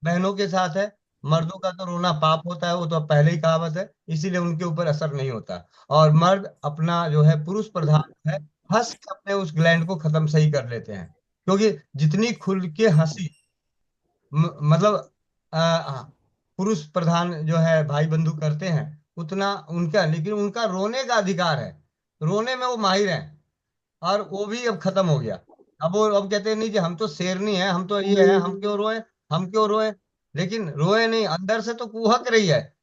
बहनों के साथ है। मर्दों का तो रोना पाप होता है, वो तो अब पहले ही कहावत है, इसीलिए उनके ऊपर असर नहीं होता। और मर्द अपना जो है पुरुष प्रधान है, हंस के अपने उस ग्लैंड को खत्म सही कर लेते हैं। क्योंकि जितनी खुल के हंसी मतलब हाँ, पुरुष प्रधान जो है भाई बंधु करते हैं उतना उनका, लेकिन उनका रोने का अधिकार है। रोने में वो माहिर हैं। और वो भी अब खत्म हो गया। अब वो अब कहते हैं नहीं जी हम तो शेरनी है, हम तो ये है, हम क्यों रोए, हम क्यों रोए। लेकिन रोए नहीं, अंदर से तो कुहक रही है,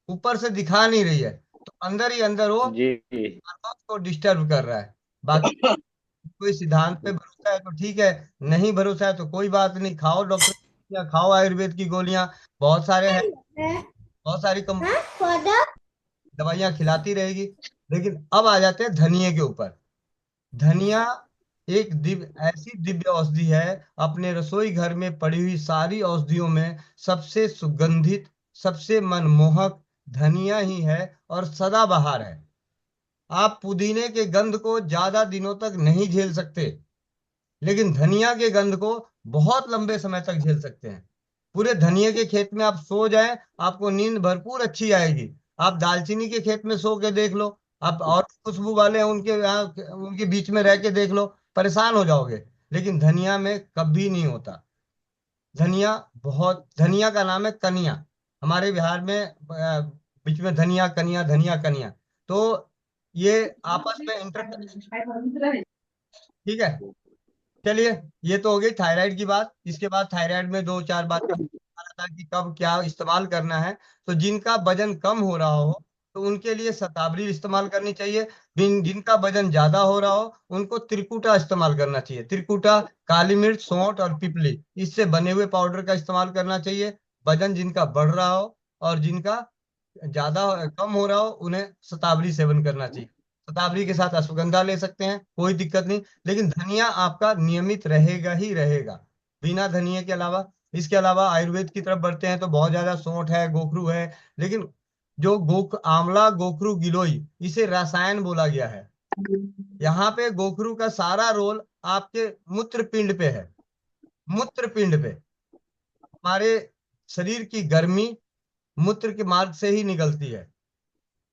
ऊपर से दिखा नहीं रही है। तो अंदर ही अंदर वो जी। हार्मोन को डिस्टर्ब कर रहा है। बाकी कोई सिद्धांत पे भरोसा है तो ठीक है, नहीं भरोसा है तो कोई बात नहीं, खाओ डॉक्टर की गोलियां, खाओ आयुर्वेद की गोलियां। बहुत सारे हैं, बहुत सारी दवाइयां खिलाती रहेगी। लेकिन अब आ जाते हैं धनिए के ऊपर। धनिया एक दिव्य औषधि है। अपने रसोई घर में पड़ी हुई सारी औषधियों में सबसे सुगंधित, सबसे मनमोहक धनिया ही है और सदाबहार है। आप पुदीने के गंध को ज्यादा दिनों तक नहीं झेल सकते, लेकिन धनिया के गंध को बहुत लंबे समय तक झेल सकते हैं। पूरे धनिया के खेत में आप सो जाएं, आपको नींद भरपूर अच्छी आएगी। आप दालचीनी के खेत में सो के देख लो, आप और खुशबू वाले हैं उनके यहाँ, उनके बीच में रह के देख लो, परेशान हो जाओगे। लेकिन धनिया में कभी नहीं होता। धनिया का नाम है कनिया। हमारे बिहार में बीच में धनिया कनिया, धनिया कनिया। तो ये आपस में इंटर, ठीक है। चलिए, ये तो हो गई थायराइड की बात। इसके बाद थायराइड में दो चार बात का बता रहा था कि कब क्या इस्तेमाल करना है। तो जिनका वजन कम हो रहा हो तो उनके लिए शतावरी इस्तेमाल करनी चाहिए। जिनका वजन ज्यादा हो रहा हो उनको त्रिकुटा इस्तेमाल करना चाहिए। त्रिकुटा काली मिर्च, सौंठ और पिपली, इससे बने हुए पाउडर का इस्तेमाल करना चाहिए। वजन जिनका बढ़ रहा हो और जिनका ज्यादा कम हो रहा हो उन्हें शतावरी सेवन करना चाहिए। शतावरी के साथ अश्वगंधा ले सकते हैं, कोई दिक्कत नहीं। लेकिन धनिया आपका नियमित रहेगा ही रहेगा, बिना धनिया के अलावा। इसके अलावा आयुर्वेद की तरफ बढ़ते हैं तो बहुत ज्यादा सौंठ है, गोखरू है। लेकिन जो आंवला, गोखरू, गिलोय, इसे रसायन बोला गया है। यहाँ पे गोखरू का सारा रोल आपके मूत्र पिंड पे है। मूत्र पिंड पे हमारे शरीर की गर्मी मूत्र के मार्ग से ही निकलती है।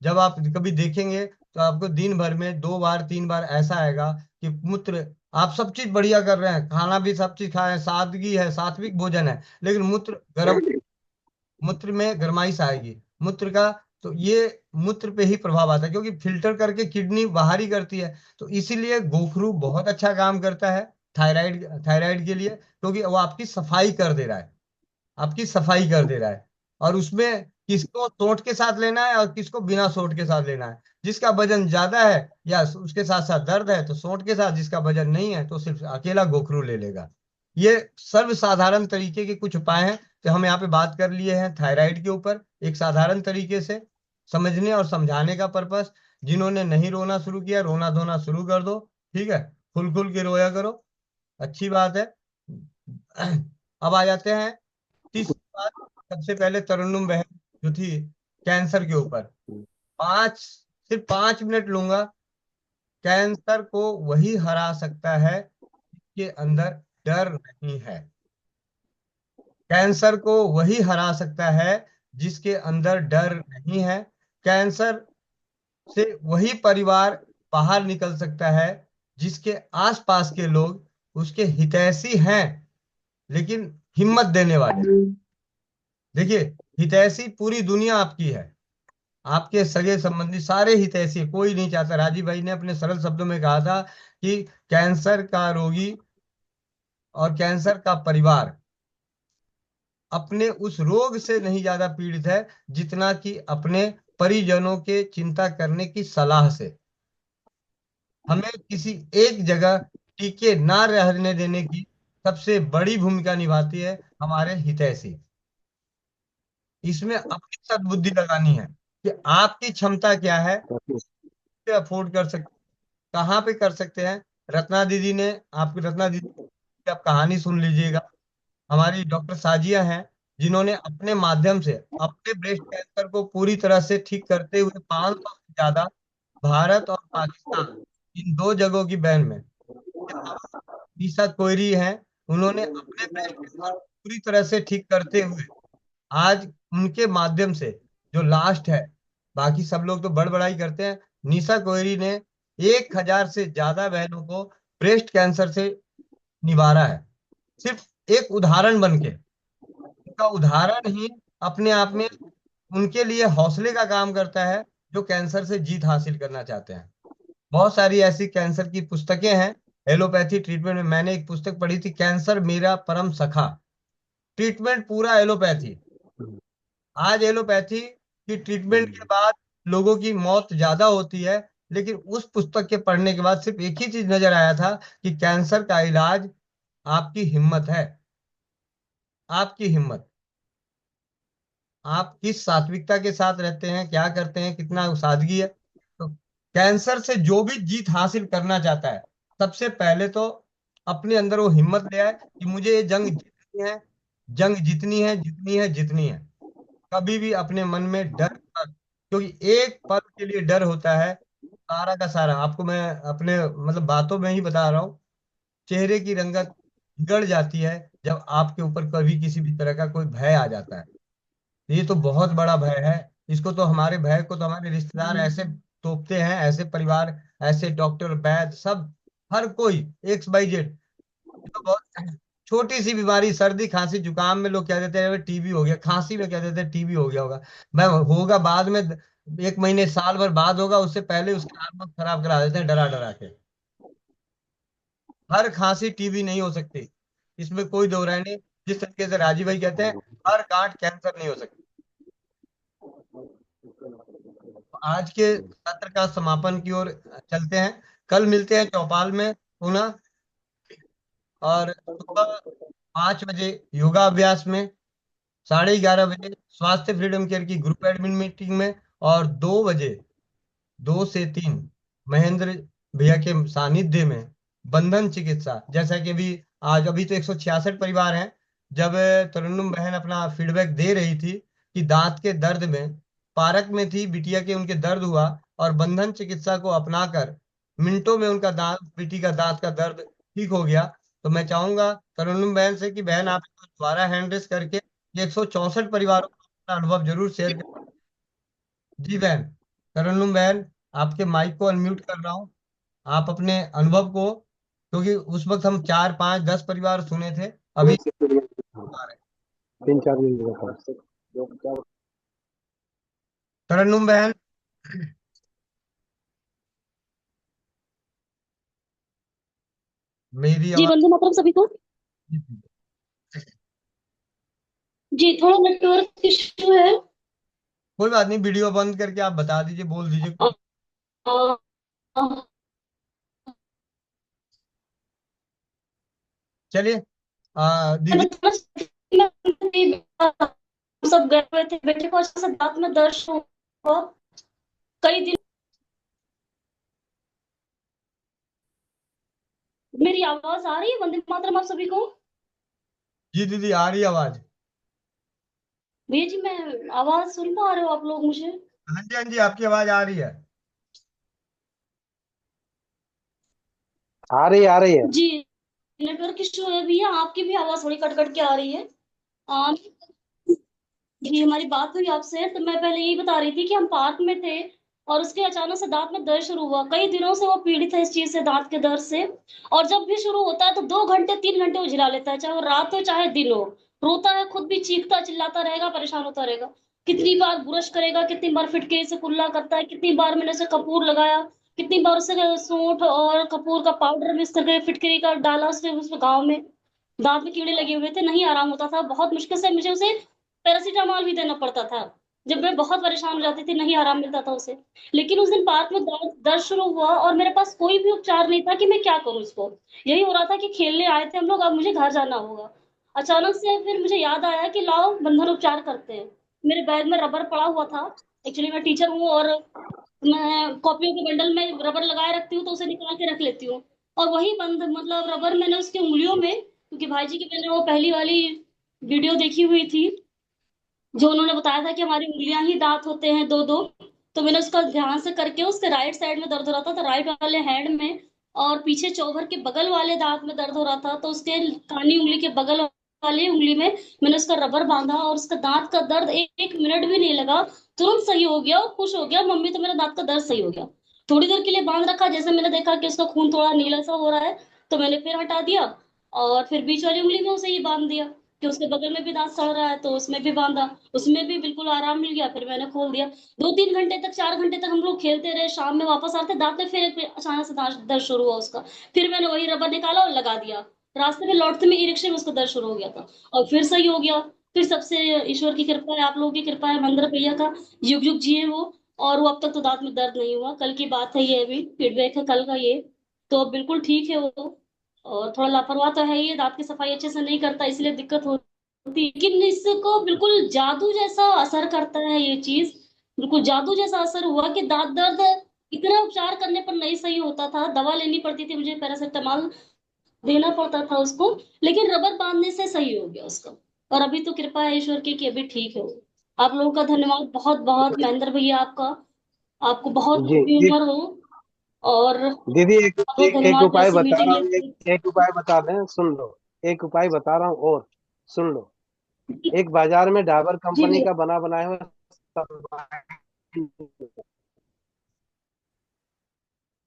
जब आप कभी देखेंगे तो आपको दिन भर में 2 बार 3 बार ऐसा आएगा कि मूत्र आप सब चीज बढ़िया कर रहे हैं, खाना भी सब चीज खा रहे हैं, सादगी है, सात्विक भोजन है, लेकिन मूत्र गर्म, मूत्र में गर्माइश आएगी मूत्र का। तो ये मूत्र पे ही प्रभाव आता है, क्योंकि फिल्टर करके किडनी बाहर ही करती है। तो इसीलिए गोखरू बहुत अच्छा काम करता है थायराइड, थायराइड के लिए, क्योंकि वो आपकी सफाई कर दे रहा है, आपकी सफाई कर दे रहा है। और उसमें किसको सोंठ के साथ लेना है और किसको बिना सोंठ के साथ लेना है। जिसका वजन ज्यादा है या उसके साथ साथ दर्द है तो सोंठ के साथ, जिसका वजन नहीं है तो सिर्फ अकेला गोखरू ले लेगा। ये सर्वसाधारण तरीके के कुछ उपाय हैं जो हम यहाँ पे बात कर लिए हैं थायराइड के ऊपर, एक साधारण तरीके से समझने और समझाने का पर्पस। जिन्होंने नहीं रोना शुरू किया, रोना धोना शुरू कर दो, ठीक है, खुल खुल के रोया करो, अच्छी बात है। अब आ जाते हैं तीसरी बात। सबसे पहले तरन्नुम बहन जो थी कैंसर के ऊपर, 5 सिर्फ 5 मिनट लूंगा। कैंसर को वही हरा सकता है जिसके अंदर डर नहीं है। कैंसर को वही हरा सकता है जिसके अंदर डर नहीं है। कैंसर से वही परिवार बाहर निकल सकता है जिसके आसपास के लोग उसके हितैषी हैं, लेकिन हिम्मत देने वाले। देखिए, हितैषी पूरी दुनिया आपकी है, आपके सगे संबंधी सारे हितैषी, कोई नहीं चाहता। राजीव भाई ने अपने सरल शब्दों में कहा था कि कैंसर का रोगी और कैंसर का परिवार अपने उस रोग से नहीं ज्यादा पीड़ित है जितना कि अपने परिजनों के चिंता करने की सलाह से। हमें किसी एक जगह टीके ना रहने देने की सबसे बड़ी भूमिका निभाती है हमारे हितैषी। इसमें अपनी सद्बुद्धि लगानी है कि आपकी क्षमता क्या है, कैसे अफोर्ड कर सकते, कहाँ पे कर सकते हैं। रत्ना दीदी ने, आपकी रत्ना दीदी की आप कहानी सुन लीजिएगा। हमारी डॉक्टर साजिया हैं जिन्होंने अपने माध्यम से अपने ब्रेस्ट कैंसर को पूरी तरह से ठीक करते हुए 500 से ज्यादा भारत और पाकिस्तान, इन दो जगहों की बहन में, ईसा कोयरी हैं, उन्होंने अपने ब्रेस्ट कैंसर को पूरी तरह से ठीक करते हुए आज उनके माध्यम से जो लास्ट है, बाकी सब लोग तो बड़बड़ाई करते हैं, निशा कोयरी ने 1,000 से ज्यादा बहनों को ब्रेस्ट कैंसर से निवारा है, सिर्फ एक उदाहरण बन के। उनका उदाहरण ही अपने आप में उनके लिए हौसले का काम करता है जो कैंसर से जीत हासिल करना चाहते हैं। बहुत सारी ऐसी कैंसर की पुस्तकें हैं एलोपैथी ट्रीटमेंट में। मैंने एक पुस्तक पढ़ी थी, कैंसर मेरा परम सखा, ट्रीटमेंट पूरा एलोपैथी। आज एलोपैथी की ट्रीटमेंट के बाद लोगों की मौत ज्यादा होती है, लेकिन उस पुस्तक के पढ़ने के बाद सिर्फ एक ही चीज नजर आया था कि कैंसर का इलाज आपकी हिम्मत है, आपकी हिम्मत। आप किस सात्विकता के साथ रहते हैं, क्या करते हैं, कितना सादगी है। तो कैंसर से जो भी जीत हासिल करना चाहता है, सबसे पहले तो अपने अंदर वो हिम्मत ले आए कि मुझे ये जंग जीतनी है, जंग जीतनी है, जीतनी है, जीतनी है। कभी भी अपने मन में डर क्योंकि एक पल के लिए डर होता है, सारा का सारा, आपको मैं अपने मतलब बातों में ही बता रहा हूँ, चेहरे की रंगत बिगड़ जाती है जब आपके ऊपर कभी किसी भी तरह का कोई भय आ जाता है। ये तो बहुत बड़ा भय है। इसको तो हमारे भय को तो हमारे रिश्तेदार ऐसे तोपते हैं, ऐसे परिवार, ऐसे डॉक्टर वैद्य सब, हर कोई एक्स बाई जेड। तो बहुत छोटी सी बीमारी, सर्दी खांसी जुकाम में लोग कह देते हैं टीबी हो गया, खांसी में कह देते हैं टीबी हो गया होगा। मैं होगा बाद में, 1 महीने साल भर बाद होगा, उससे पहले उसके हालत खराब करा देते हैं डरा डरा के। हर खांसी टीबी नहीं हो सकती, इसमें कोई दो राय नहीं। जिस तरीके से राजीव भाई कहते हैं हर गांठ कैंसर नहीं हो सकती। आज के सत्र का समापन की ओर चलते हैं। कल मिलते हैं चौपाल में पुनः, और सुबह 5 बजे योगा अभ्यास में, 11:30 बजे स्वास्थ्य फ्रीडम केयर की ग्रुप एडमिन मीटिंग में, और 2 बजे, 2 से 3 महेंद्र भैया के सानिध्य में बंधन चिकित्सा। जैसा कि अभी तो 166 परिवार हैं। जब तरन्नुम बहन अपना फीडबैक दे रही थी कि दांत के दर्द में, पार्क में थी बिटिया के, उनके दर्द हुआ और बंधन चिकित्सा को अपनाकर मिनटों में उनका दांत, बेटी का दांत का दर्द ठीक हो गया। तो मैं चाहूंगा तरन्नुम बहन से कि बहन आप दोबारा हैंड रेस करके 164 परिवारों को अपना अनुभव जरूर शेयर करें। जी बहन, तरन्नुम बहन, आपके माइक को अनम्यूट कर रहा हूँ, आप अपने अनुभव को क्योंकि उस वक्त हम 4 5 10 परिवार सुने थे, अभी आ रहे हैं। 3 4 दिन का। तरन्नुम बहन, मेरी जी, आवाज? वंदे मातरम सभी को। जी, थोड़ा नेटवर्क इश्यू है। कोई बात नहीं, वीडियो बंद करके आप बता दीजिए, बोल दीजिए अ, कुछ। अ, अ, चलिए, मैं दीदी। बताना चाहती थी, हम सब गए हुए थे, बेटे को अच्छा से दांत में दर्द हुआ कई दिन। मेरी आवाज आ रही है वंदे मातरम आप सभी को? जी दीदी, आ रही है आवाज। भैया जी, मैं आवाज सुन पा रहे हो आप लोग मुझे? हाँ जी, हाँ जी, आपकी आवाज आ रही है। आ रही है। जी, नेटवर्क इश्यू है भैया, आपकी भी आवाज थोड़ी कट कट के आ रही है। आ, जी, हमारी बात हुई आपसे तो मैं पहले यही बता रही थी कि हम पार्क में थे और उसके अचानक से दांत में दर्द शुरू हुआ। कई दिनों से वो पीड़ित है इस चीज से, दांत के दर्द से। और जब भी शुरू होता है तो 2 घंटे 3 घंटे वो झिला लेता है, चाहे वो रात हो चाहे दिन हो। रोता है, खुद भी चीखता चिल्लाता रहेगा, परेशान होता रहेगा। कितनी बार ब्रश करेगा, कितनी बार फिटकरी से कुल्ला करता है, कितनी बार मैंने उसे कपूर लगाया, कितनी बार उसे सूंठ और कपूर का पाउडर मिक्स करके फिटकरी का डाला उसमें गाँव में। दांत में कीड़े लगे हुए थे, नहीं आराम होता था, बहुत मुश्किल से मुझे उसे पैरासीटामोल भी देना पड़ता था। जब मैं बहुत परेशान हो जाती थी, नहीं आराम मिलता था उसे। लेकिन उस दिन पार्क में दर्द दर्द शुरू हुआ और मेरे पास कोई भी उपचार नहीं था कि मैं क्या करूं इसको। यही हो रहा था कि खेलने आए थे हम लोग, अब मुझे घर जाना होगा। अचानक से फिर मुझे याद आया कि लाओ बंधन उपचार करते हैं। मेरे बैग में रबर पड़ा हुआ था। एक्चुअली मैं टीचर हूँ और मैं कॉपियों के बंडल में रबर लगाए रखती हूँ, तो उसे निकाल के रख लेती हूँ। और वही बंद मतलब रबर मैंने उसकी उंगलियों में, क्योंकि भाई जी की मैंने वो पहली वाली वीडियो देखी हुई थी, जो उन्होंने बताया था कि हमारी उंगलियां ही दांत होते हैं दो दो। तो मैंने उसका ध्यान से करके, उसके राइट साइड में दर्द हो रहा था तो राइट वाले हैंड में, और पीछे चौभर के बगल वाले दांत में दर्द हो रहा था तो उसके कानी उंगली के बगल वाली उंगली में मैंने उसका रबर बांधा और उसका दांत का दर्द 1 मिनट भी नहीं लगा, तुरंत सही हो गया और खुश हो गया, मम्मी तो मेरा दांत का दर्द सही हो गया। थोड़ी देर के लिए बांध रखा, जैसे मैंने देखा कि उसका खून थोड़ा नीला सा हो रहा है तो मैंने फिर हटा दिया। और फिर बीच वाली उंगली में उसे ही बांध दिया कि उसके बगल में भी दांत सड़ रहा है तो उसमें भी बांधा। उसमें भी बिल्कुल आराम मिल गया, फिर मैंने खोल दिया। 2 3 घंटे तक 4 घंटे तक हम लोग खेलते रहे, शाम में वापस आते दांत में फिर अचानक से दांत दर्द शुरू हुआ उसका। फिर मैंने वही रबर निकाला और लगा दिया। रास्ते में लौटते में ई रिक्शे में उसका दर्द शुरू हो गया था और फिर सही हो गया। फिर सबसे ईश्वर की कृपा है, आप लोगों की कृपा है, महेंद्र भैया का, युग युग जिए वो। और वो अब तक तो दांत में दर्द नहीं हुआ, कल की बात है ये, अभी फीडबैक है कल का ये। तो अब बिल्कुल ठीक है वो। और थोड़ा लापरवाह तो है, ये दांत की सफाई अच्छे से नहीं करता इसलिए दिक्कत होती है। लेकिन इसको बिल्कुल जादू जैसा असर करता है ये चीज। बिल्कुल जादू जैसा असर हुआ कि दांत दर्द इतना उपचार करने पर नहीं सही होता था, दवा लेनी पड़ती थी मुझे, पैरासिटामोल देना पड़ता था उसको। लेकिन रबर बांधने से सही हो गया उसका। और अभी तो कृपा है ईश्वर की कि अभी ठीक है वो। आप लोगों का धन्यवाद बहुत बहुत, महेंद्र भैया आपका। आपको बहुत जी लंबी जी। उम्र हो। और दीदी बहुत बहुत एक धन्यवाद उपाय ऐसी बता मीटिंग रहा हूँ, लेकर। एक उपाय बता दें, सुन लो। एक उपाय बता रहा हूँ और सुन लो। एक बाजार में डाबर जी कंपनी भैया। का बना बनाया हुआ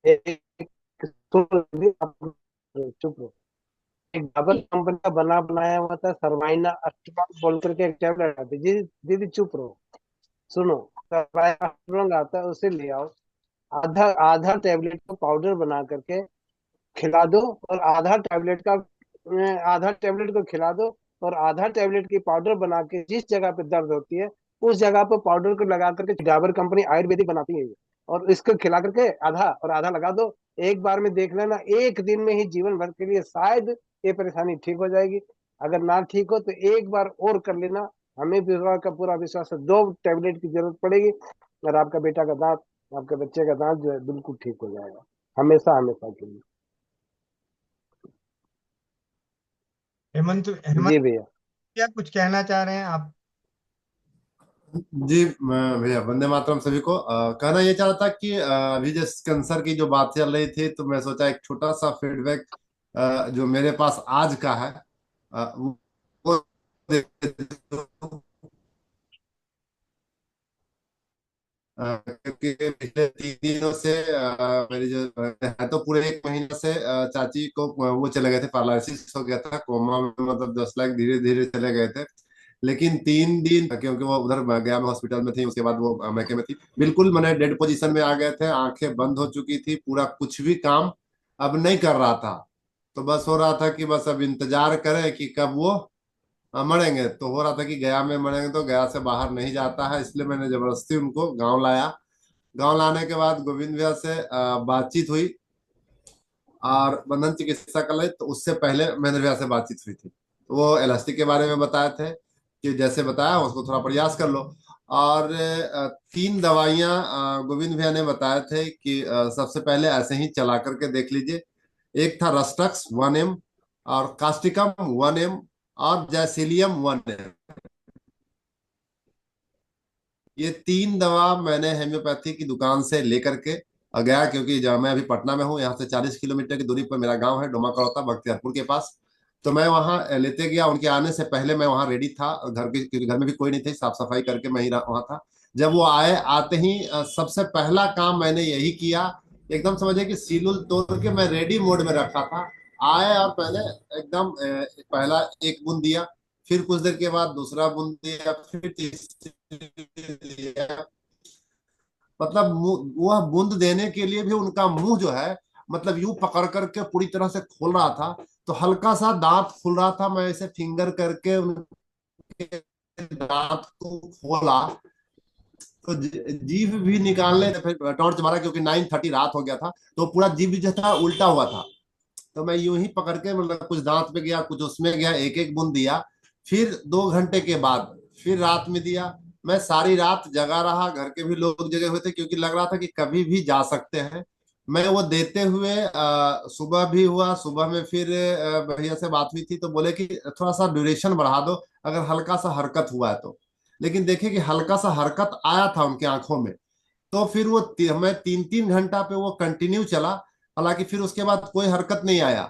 एक सुन लो दीदी, आप चुप रहो। एक डाबर जी कंपनी का बना बनाया हुआ था, सरवाइना अस्ट्रॉन बोल करके एक टैबलेट आती है। जी दीदी चुप रहो, सुनो। सरवाइना अस्ट्रॉन आता है, उसे ले आओ। आधा आधा टैबलेट को पाउडर बना करके खिला दो, और आधा टैबलेट को खिला दो, और आधा टैबलेट की पाउडर बना के जिस जगह पे दर्द होती है उस जगह पर पाउडर को लगा करके, डाबर कंपनी आयुर्वेदिक बनाती है ये, और इसको खिला करके आधा और आधा लगा दो। एक बार में देख लेना, एक दिन में ही जीवन भर के लिए शायद ये परेशानी ठीक हो जाएगी। अगर ना ठीक हो तो एक बार और कर लेना। हमें विश्वास का पूरा विश्वास है, 2 टैबलेट की जरूरत पड़ेगी और आपका बेटा का दांत, आपके बच्चे का दांत जो है बिल्कुल ठीक हो जाएगा, हमेशा हमेशा के लिए। हेमंत, हेमंत, जी भैया। क्या कुछ कहना चाह रहे हैं आप? जी भैया, वंदे मातरम सभी को। कहना ये चाह रहा था कि अभी जिस कैंसर की जो बात चल रही थी, तो मैं सोचा एक छोटा सा फीडबैक जो मेरे पास आज का है, वो दे दूं। क्योंकि पिछले 3 दिनों से मेरी जो है, तो पूरे 1 महीने से चाची को वो चले गए थे, पैरालिसिस हो गया था, कोमा में, मतलब 10 लाख धीरे धीरे चले गए थे। लेकिन 3 दिन, क्योंकि वो उधर गया में हॉस्पिटल में थी, उसके बाद वो मैके में थी, बिल्कुल मैंने डेड पोजीशन में आ गए थे, आंखें बंद हो चुकी थी, पूरा कुछ भी काम अब नहीं कर रहा था। तो बस हो रहा था कि बस अब इंतजार करें कि कब वो मरेंगे। तो हो रहा था कि गया में मरेंगे, तो गया से बाहर नहीं जाता है, इसलिए मैंने जबरदस्ती उनको गांव लाया। गांव लाने के बाद गोविंद भैया से बातचीत हुई और बंधन चिकित्सालय, तो उससे पहले महेंद्र भैया से बातचीत हुई थी। तो वो इलास्टिक के बारे में बताए थे कि जैसे बताया उसको थोड़ा प्रयास कर लो। और 3 दवाइयां गोविंद भैया ने बताए थे कि सबसे पहले ऐसे ही चला करके देख लीजिए। एक था रस्टक्स 1 ml, और कास्टिकम 1 ml, और जैसिलियम 1 ml। ये 3 दवा मैंने हेम्योपैथी की दुकान से लेकर के गया, क्योंकि जब मैं अभी पटना में हूँ, यहाँ से 40 किलोमीटर की दूरी पर मेरा गांव है, डोमा करौता, बख्तियारपुर के पास। तो मैं वहाँ लेते गया, उनके आने से पहले मैं वहाँ रेडी था घर के, क्योंकि घर में भी कोई नहीं थे, साफ सफाई करके मैं ही वहाँ था। जब वो आए, आते ही सबसे पहला काम मैंने यही किया, एकदम समझे कि सीलुल तोड़ के मैं रेडी मोड में रखा था। आए और पहले एकदम पहला एक बूंद दिया, फिर कुछ देर के बाद दूसरा बूंद दिया, फिर तीसरी दिया। मतलब वह बूंद देने के लिए भी उनका मुंह जो है, मतलब यूं पकड़ करके पूरी तरह से खोल रहा था, तो हल्का सा दांत खुल रहा था, मैं ऐसे फिंगर करके उनके दांत को खोला, तो जीभ भी निकालने, फिर टॉर्च मारा, क्योंकि 9:30 रात हो गया था, तो पूरा जीभ जो था उल्टा हुआ था। तो मैं यूं ही पकड़ के, मतलब कुछ दांत पे गया, कुछ उसमें गया, एक एक बूंद दिया। फिर 2 घंटे के बाद फिर रात में दिया। मैं सारी रात जगा रहा, घर के भी लोग जगे हुए थे, क्योंकि लग रहा था कि कभी भी जा सकते हैं। मैं वो देते हुए सुबह भी हुआ, सुबह में फिर भैया से बात हुई थी, तो बोले कि थोड़ा सा ड्यूरेशन बढ़ा दो अगर हल्का सा हरकत हुआ है तो। लेकिन देखे कि हल्का सा हरकत आया था उनके आंखों में। तो फिर वो मैं 3-3 घंटा पे वो कंटिन्यू चला। हालांकि फिर उसके बाद कोई हरकत नहीं आया।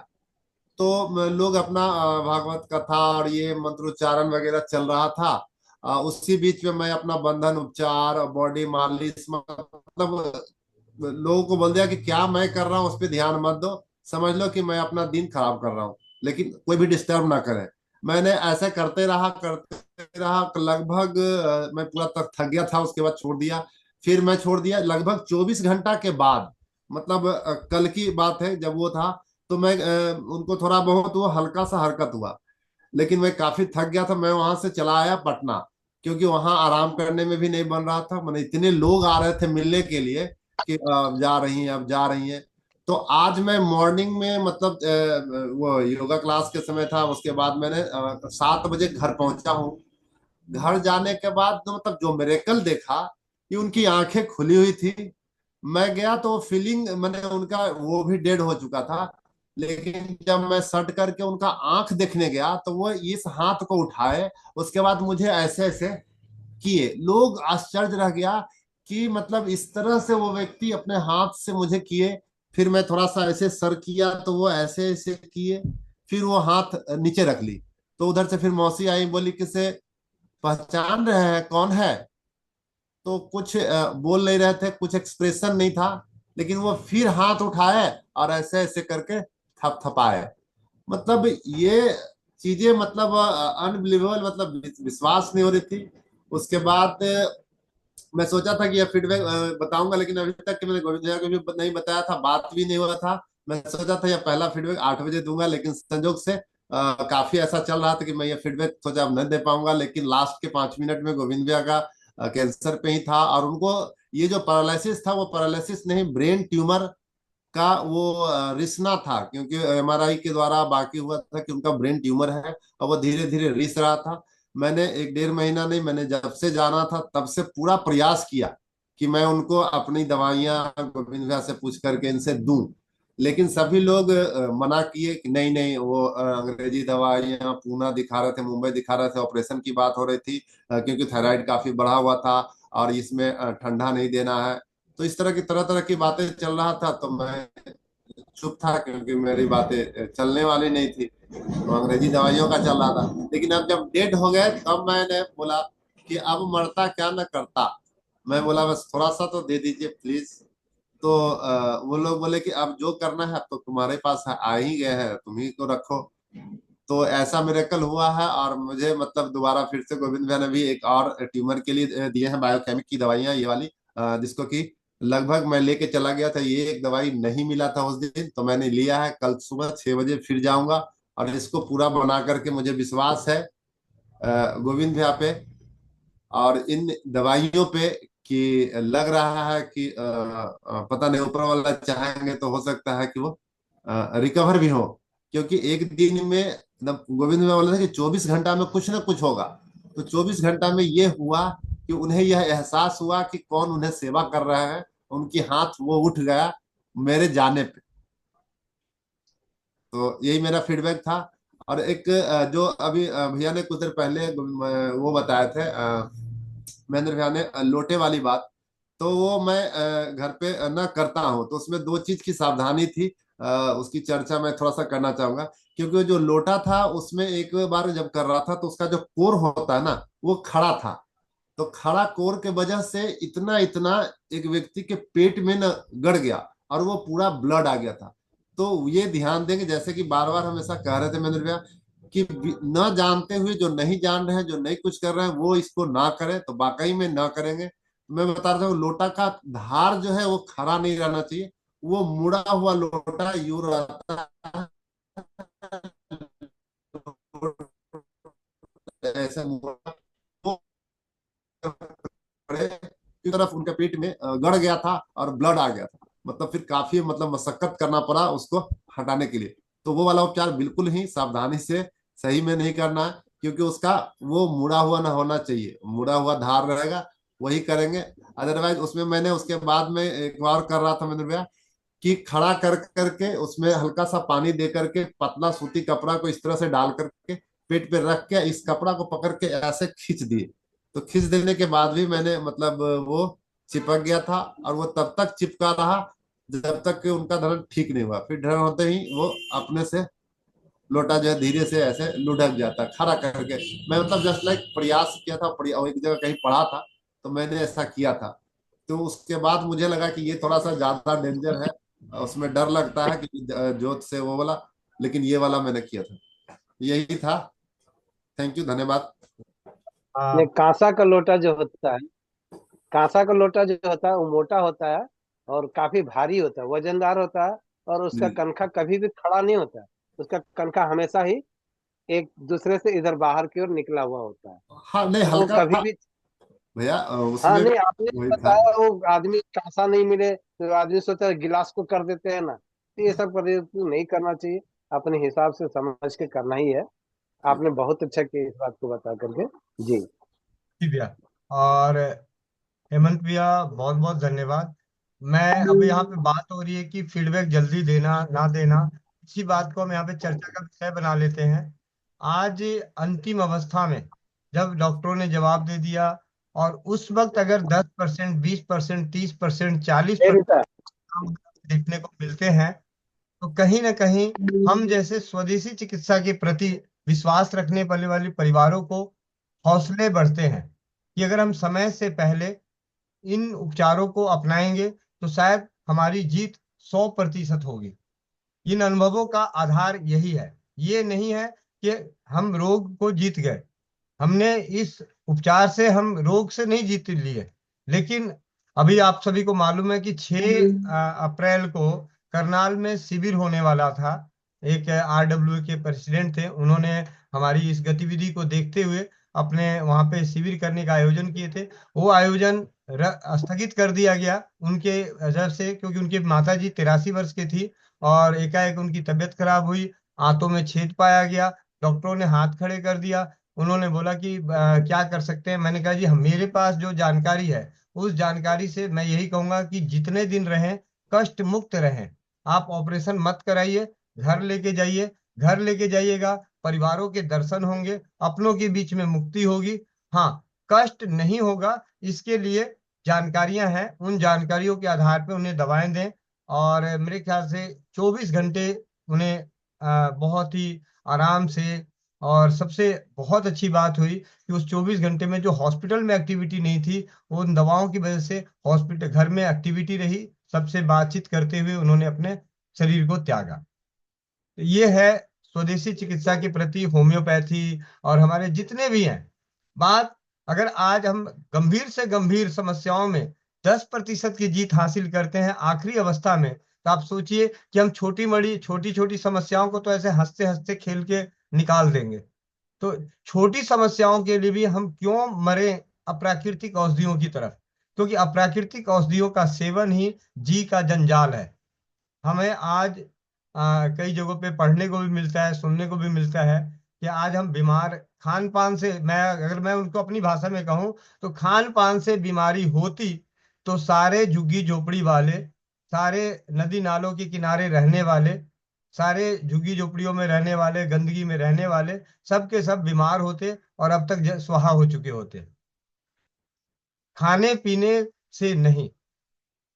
तो लोग अपना भागवत कथा और ये मंत्रोच्चारण वगैरह चल रहा था। उसी बीच में मैं अपना बंधन उपचार, बॉडी मालिश, मतलब लोगों को बोल दिया कि क्या मैं कर रहा हूँ उस पर ध्यान मत दो, समझ लो कि मैं अपना दिन खराब कर रहा हूँ, लेकिन कोई भी डिस्टर्ब ना करे। मैंने ऐसे करते रहा लगभग मैं पूरा तक थक गया था, उसके बाद छोड़ दिया। फिर मैं छोड़ दिया लगभग 24 घंटा के बाद, मतलब कल की बात है जब वो था। तो मैं उनको थोड़ा बहुत वो हल्का सा हरकत हुआ, लेकिन मैं काफी थक गया था। मैं वहां से चला आया पटना, क्योंकि वहां आराम करने में भी नहीं बन रहा था। मैंने इतने लोग आ रहे थे मिलने के लिए कि अब जा रही हैं, अब जा रही हैं। तो आज मैं मॉर्निंग में, मतलब वो योगा क्लास के समय था, उसके बाद मैंने 7 बजे घर पहुंचा हूँ। घर जाने के बाद तो मतलब जो मिरेकल देखा कि उनकी आंखें खुली हुई थी। मैं गया तो फीलिंग, मैंने उनका वो भी डेड हो चुका था, लेकिन जब मैं सट करके उनका आंख देखने गया तो वो इस हाथ को उठाए, उसके बाद मुझे ऐसे ऐसे किए। लोग आश्चर्य रह गया कि मतलब इस तरह से वो व्यक्ति अपने हाथ से मुझे किए। फिर मैं थोड़ा सा ऐसे सर किया तो वो ऐसे ऐसे किए, फिर वो हाथ नीचे रख ली। तो उधर से फिर मौसी आई, बोली किसे पहचान रहे हैं, कौन है? तो कुछ बोल नहीं रहे थे, कुछ एक्सप्रेशन नहीं था, लेकिन वो फिर हाथ उठाए और ऐसे ऐसे करके थपथपाए। मतलब ये चीजें, मतलब अनबिलीवेबल, मतलब विश्वास नहीं हो रही थी। उसके बाद मैं सोचा था कि यह फीडबैक बताऊंगा, लेकिन अभी तक कि मैंने गोविंद भैया को भी नहीं बताया था, बात भी नहीं हुआ था। मैं सोचा था यह पहला फीडबैक 8 बजे दूंगा, लेकिन संजोग से काफी ऐसा चल रहा था कि मैं ये फीडबैक सोचा अब नहीं दे पाऊंगा। लेकिन लास्ट के 5 मिनट में गोविंद भैया का कैंसर पे ही था, और उनको ये जो पैरालिसिस था वो पैरालिसिस नहीं, ब्रेन ट्यूमर का वो रिसना था, क्योंकि एमआरआई के द्वारा बाकी हुआ था कि उनका ब्रेन ट्यूमर है, और वो धीरे धीरे रिस रहा था। मैंने 1-1.5 महीना नहीं, मैंने जब से जाना था तब से पूरा प्रयास किया कि मैं उनको अपनी दवाइयां गोविंद भैया से पूछ करके इनसे दूं। लेकिन सभी लोग मना किए कि नहीं नहीं, वो अंग्रेजी दवाइयां पूना दिखा रहे थे, मुंबई दिखा रहे थे, ऑपरेशन की बात हो रही थी, क्योंकि थायराइड काफी बढ़ा हुआ था, और इसमें ठंडा नहीं देना है। तो इस तरह तरह की बातें चल रहा था, तो मैं चुप था, क्योंकि मेरी बातें चलने वाली नहीं थी, तो अंग्रेजी दवाइयों का चल रहा था। लेकिन अब जब डेट हो गए तब मैंने बोला कि अब मरता क्या न करता, मैं बोला बस थोड़ा सा तो दे दीजिए प्लीज। तो वो लोग बोले कि अब जो करना है अब तो तुम्हारे पास आ ही गए हैं, तुम ही को रखो। तो ऐसा मिरेकल हुआ है, और मुझे मतलब दोबारा फिर से गोविंद भैया ने भी एक और ट्यूमर के लिए दिए हैं बायोकेमिक की दवाइयाँ, ये वाली जिसको कि लगभग मैं लेके चला गया था, ये एक दवाई नहीं मिला था उस दिन, तो मैंने लिया है। कल सुबह 6 बजे फिर जाऊंगा और इसको पूरा बना करके, मुझे विश्वास है गोविंद भैया पे और इन दवाइयों पे कि लग रहा है कि पता नहीं ऊपर वाला चाहेंगे तो हो सकता है कि वो रिकवर भी हो। क्योंकि एक दिन में गोविंद में बोला था कि 24 घंटा में कुछ ना कुछ होगा। तो 24 घंटा में ये हुआ कि उन्हें यह एहसास हुआ कि कौन उन्हें सेवा कर रहा है, उनकी हाथ वो उठ गया मेरे जाने पे। तो यही मेरा फीडबैक था। और एक जो अभी भैया ने कुछ देर पहले वो बताए थे महेंद्र भैया ने लोटे वाली बात, तो वो मैं घर पे ना करता हूँ, तो उसमें दो चीज की सावधानी थी। उसकी चर्चा मैं थोड़ा सा करना चाहूंगा। क्योंकि वो जो लोटा था उसमें एक बार जब कर रहा था तो उसका जो कोर होता है ना वो खड़ा था। तो खड़ा कोर के वजह से इतना इतना एक व्यक्ति के पेट में न गड़ गया और वो पूरा ब्लड आ गया था। तो ये ध्यान देंगे, जैसे कि बार बार हमेशा कह रहे थे महेंद्र भैया कि न जानते हुए, जो नहीं जान रहे हैं, जो नहीं कुछ कर रहे हैं, वो इसको ना करें, तो वाकई में ना करेंगे। मैं बता रहा हूँ लोटा का धार जो है वो खड़ा नहीं रहना चाहिए, वो मुड़ा हुआ लोटा यूं रहता है, ऐसा मुड़ा वो की तरफ उनके पेट में गड़ गया था और ब्लड आ गया था। मतलब फिर काफी मतलब मशक्कत करना पड़ा उसको हटाने के लिए। तो वो वाला उपचार बिल्कुल ही सावधानी से सही में नहीं करना है, क्योंकि उसका वो मुड़ा हुआ ना होना चाहिए, मुड़ा हुआ धार रहेगा वही करेंगे। अदरवाइज उसमें मैंने उसके बाद में एक बार कर रहा था महेंद्र भैया कि खड़ा कर करके उसमें हल्का सा पानी दे करके पतला सूती कपड़ा को इस तरह से डाल करके पेट पे रख के इस कपड़ा को पकड़ के ऐसे खींच दिए। तो खींच देने के बाद भी मैंने मतलब वो चिपक गया था, और वो तब तक चिपका रहा जब तक कि उनका धरण ठीक नहीं हुआ। फिर धरण होते ही वो अपने से लोटा जो है धीरे से ऐसे लुढ़क जाता खड़ा करके। मैं मतलब जस्ट लाइक प्रयास किया था, एक जगह कहीं पढ़ा था तो मैंने ऐसा किया था। तो उसके बाद मुझे लगा कि ये थोड़ा सा ज्यादा डेंजर है, उसमें डर लगता है कि जोत से वो वाला, लेकिन ये वाला मैंने किया था। यही था। थैंक यू, धन्यवाद। नहीं, कांसा का लोटा जो होता है, कांसा का लोटा जो होता है वो मोटा होता है और काफी भारी होता है, वजनदार होता है। और उसका जी कनखा कभी भी खड़ा नहीं होता है। उसका कनखा हमेशा ही एक दूसरे से इधर बाहर की ओर निकला हुआ होता है। हाँ, नहीं तो वो हल्का कभी भी, भैया हाँ उसमें नहीं, आपने वही था। बताया वो आदमी कांसा नहीं मिले तो आदमी सोचता है गिलास को कर देते हैं ना, तो ये सब प्रयोग नहीं करना चाहिए। अपने हिसाब से समझ के करना ही है। आपने बहुत अच्छा किया इस बात को बता करके। जी। जी भैया। और हेमंत भैया बहुत बहुत धन्यवाद। मैं अभी यहाँ पे बात हो रही है कि फीडबैक जल्दी देना ना देना, इसी बात को हम यहाँ पे चर्चा का विषय बना लेते हैं। आज अंतिम अवस्था में जब डॉक्टरों ने जवाब दे दिया, और उस वक्त अगर 10%, 20%, 30%, चालीस ए परसेंट रीता। देखने को मिलते हैं, तो कहीं ना कहीं हम जैसे स्वदेशी चिकित्सा के प्रति विश्वास रखने वाले वाले परिवारों को हौसले बढ़ते हैं कि अगर हम समय से पहले इन उपचारों को अपनाएंगे तो शायद हमारी जीत 100% होगी। इन अनुभवों का आधार यही है। ये नहीं है कि हम रोग को जीत गए, हमने इस उपचार से हम रोग से नहीं जीत लिए। लेकिन अभी आप सभी को मालूम है कि 6 अप्रैल को करनाल में शिविर होने वाला था। एक RWA के प्रेसिडेंट थे, उन्होंने हमारी इस गतिविधि को देखते हुए अपने वहां पे शिविर करने का आयोजन किए थे। वो आयोजन स्थगित कर दिया गया उनके वजह से, क्योंकि उनकी माता जी 83 वर्ष की थी और एकाएक उनकी तबीयत खराब हुई, आंतों में छेद पाया गया। डॉक्टरों ने हाथ खड़े कर दिया। उन्होंने बोला कि क्या कर सकते हैं। मैंने कहा जी मेरे पास जो जानकारी है उस जानकारी से मैं यही कहूंगा कि जितने दिन रहें कष्ट मुक्त रहें। आप ऑपरेशन मत कराइए, घर लेके जाइए। घर लेके जाइएगा, परिवारों के दर्शन होंगे, अपनों के बीच में मुक्ति होगी। हाँ, कष्ट नहीं होगा, इसके लिए जानकारियां हैं, उन जानकारियों के आधार पर उन्हें दवाएं दें। और मेरे ख्याल से 24 घंटे उन्हें बहुत ही आराम से और सबसे बहुत अच्छी बात हुई कि उस 24 घंटे में जो हॉस्पिटल में एक्टिविटी नहीं थी, वो उन दवाओं की वजह से हॉस्पिटल घर में एक्टिविटी रही। सबसे बातचीत करते हुए उन्होंने अपने शरीर को त्यागा। तो ये है स्वदेशी चिकित्सा के प्रति होम्योपैथी और हमारे जितने भी हैं बात। अगर आज हम गंभीर से गंभीर समस्याओं में 10% की जीत हासिल करते हैं आखिरी अवस्था में, तो आप सोचिए कि हम छोटी छोटी समस्याओं को तो ऐसे हंसते हंसते खेल के निकाल देंगे। तो छोटी समस्याओं के लिए भी हम क्यों मरे अप्राकृतिक औषधियों की तरफ, क्योंकि अप्राकृतिक औषधियों का सेवन ही जी का जंजाल है। हमें आज कई जगहों पे पढ़ने को भी मिलता है, सुनने को भी मिलता है कि आज हम बीमार खान पान से, अगर मैं उनको अपनी भाषा में कहूँ तो खान पान से बीमारी होती तो सारे झुग्गी झोपड़ी वाले, सारे नदी नालों के किनारे रहने वाले, सारे झुग्गी झोपड़ियों में रहने वाले, गंदगी में रहने वाले सब के सब बीमार होते और अब तक स्वाहा हो चुके होते। खाने पीने से नहीं,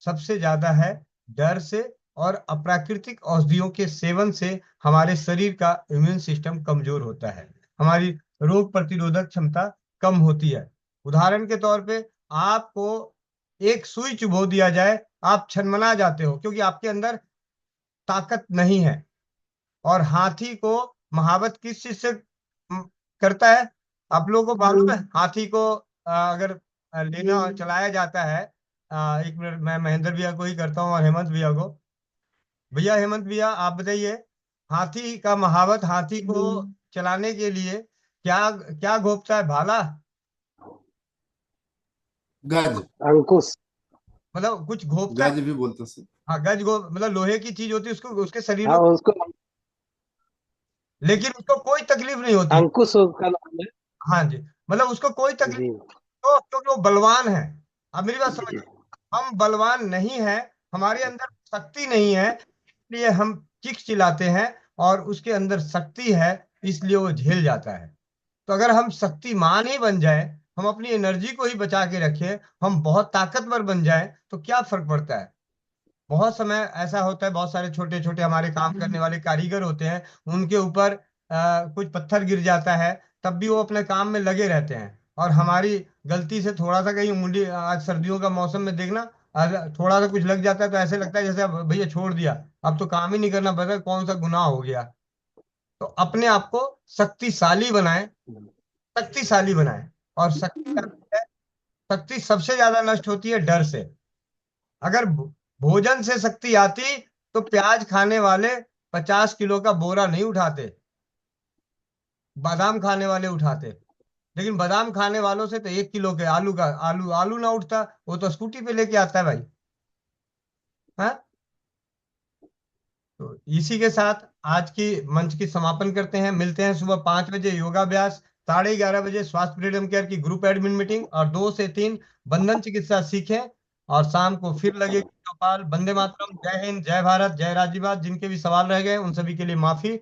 सबसे ज्यादा है डर से और अप्राकृतिक औषधियों के सेवन से हमारे शरीर का इम्यून सिस्टम कमजोर होता है, हमारी रोग प्रतिरोधक क्षमता कम होती है। उदाहरण के तौर पे आपको एक सुई चुभो दिया जाए, आप छनमना जाते हो क्योंकि आपके अंदर ताकत नहीं है। और हाथी को महावत किस चीज से करता है, आप लोगों को मालूम है? हाथी को अगर लेना चलाया जाता है, एक मिनट, मैं महेंद्र भैया को ही करता हूँ और हेमंत भैया को। भैया हेमंत भैया आप बताइए, हाथी का महावत हाथी को चलाने के लिए क्या क्या घोपता है? भाला, गज। अंकुश। मतलब कुछ घोपता है। गज भी बोलते हैं उसे। हाँ, गज मतलब लोहे की चीज होती है, उसको उसके शरीर हाँ में, उसको लेकिन उसको कोई तकलीफ नहीं होती। अंकुश उसका नाम है। हाँ जी, मतलब उसको कोई तकलीफ, जी तो क्योंकि वो बलवान है। अब मेरी बात समझिए, हम बलवान नहीं है, हमारे अंदर शक्ति नहीं है, इसलिए हम चीख चिल्लाते हैं, और उसके अंदर शक्ति है इसलिए वो झेल जाता है। तो अगर हम शक्तिमान ही बन जाए, हम अपनी एनर्जी को ही बचा के रखें, हम बहुत ताकतवर बन जाए, तो क्या फर्क पड़ता है? बहुत समय ऐसा होता है, बहुत सारे छोटे छोटे हमारे काम करने वाले कारीगर होते हैं, उनके ऊपर कुछ पत्थर गिर जाता है, तब भी वो अपने काम में लगे रहते हैं। और हमारी गलती से थोड़ा सा कहीं उंगली, आज सर्दियों का मौसम में देखना, थोड़ा सा कुछ लग जाता है तो ऐसे लगता है जैसे अब भैया छोड़ दिया, अब तो काम ही नहीं करना पड़ेगा, कौन सा गुनाह हो गया। तो अपने आप को शक्तिशाली बनाएं, शक्तिशाली बनाएं। और शक्ति सबसे ज्यादा नष्ट होती है डर से। अगर भोजन से शक्ति आती तो प्याज खाने वाले 50 किलो का बोरा नहीं उठाते, बादाम खाने वाले उठाते। लेकिन बादाम खाने वालों से तो 1 किलो के आलू आलू ना उठता, वो तो स्कूटी पे लेके आता है भाई। हाँ, तो इसी के साथ आज की मंच की समापन करते हैं। मिलते हैं सुबह 5 बजे योगाभ्यास, 11:30 बजे स्वास्थ्य फ्रीडम केयर की ग्रुप एडमिन मीटिंग, और 2 से 3 बंधन चिकित्सा सीखें। और शाम को फिर लगेगी चौपाल। वंदे मातरम, जय हिंद, जय भारत, जय राज्यवाद। जिनके भी सवाल रह गए उन सभी के लिए माफी।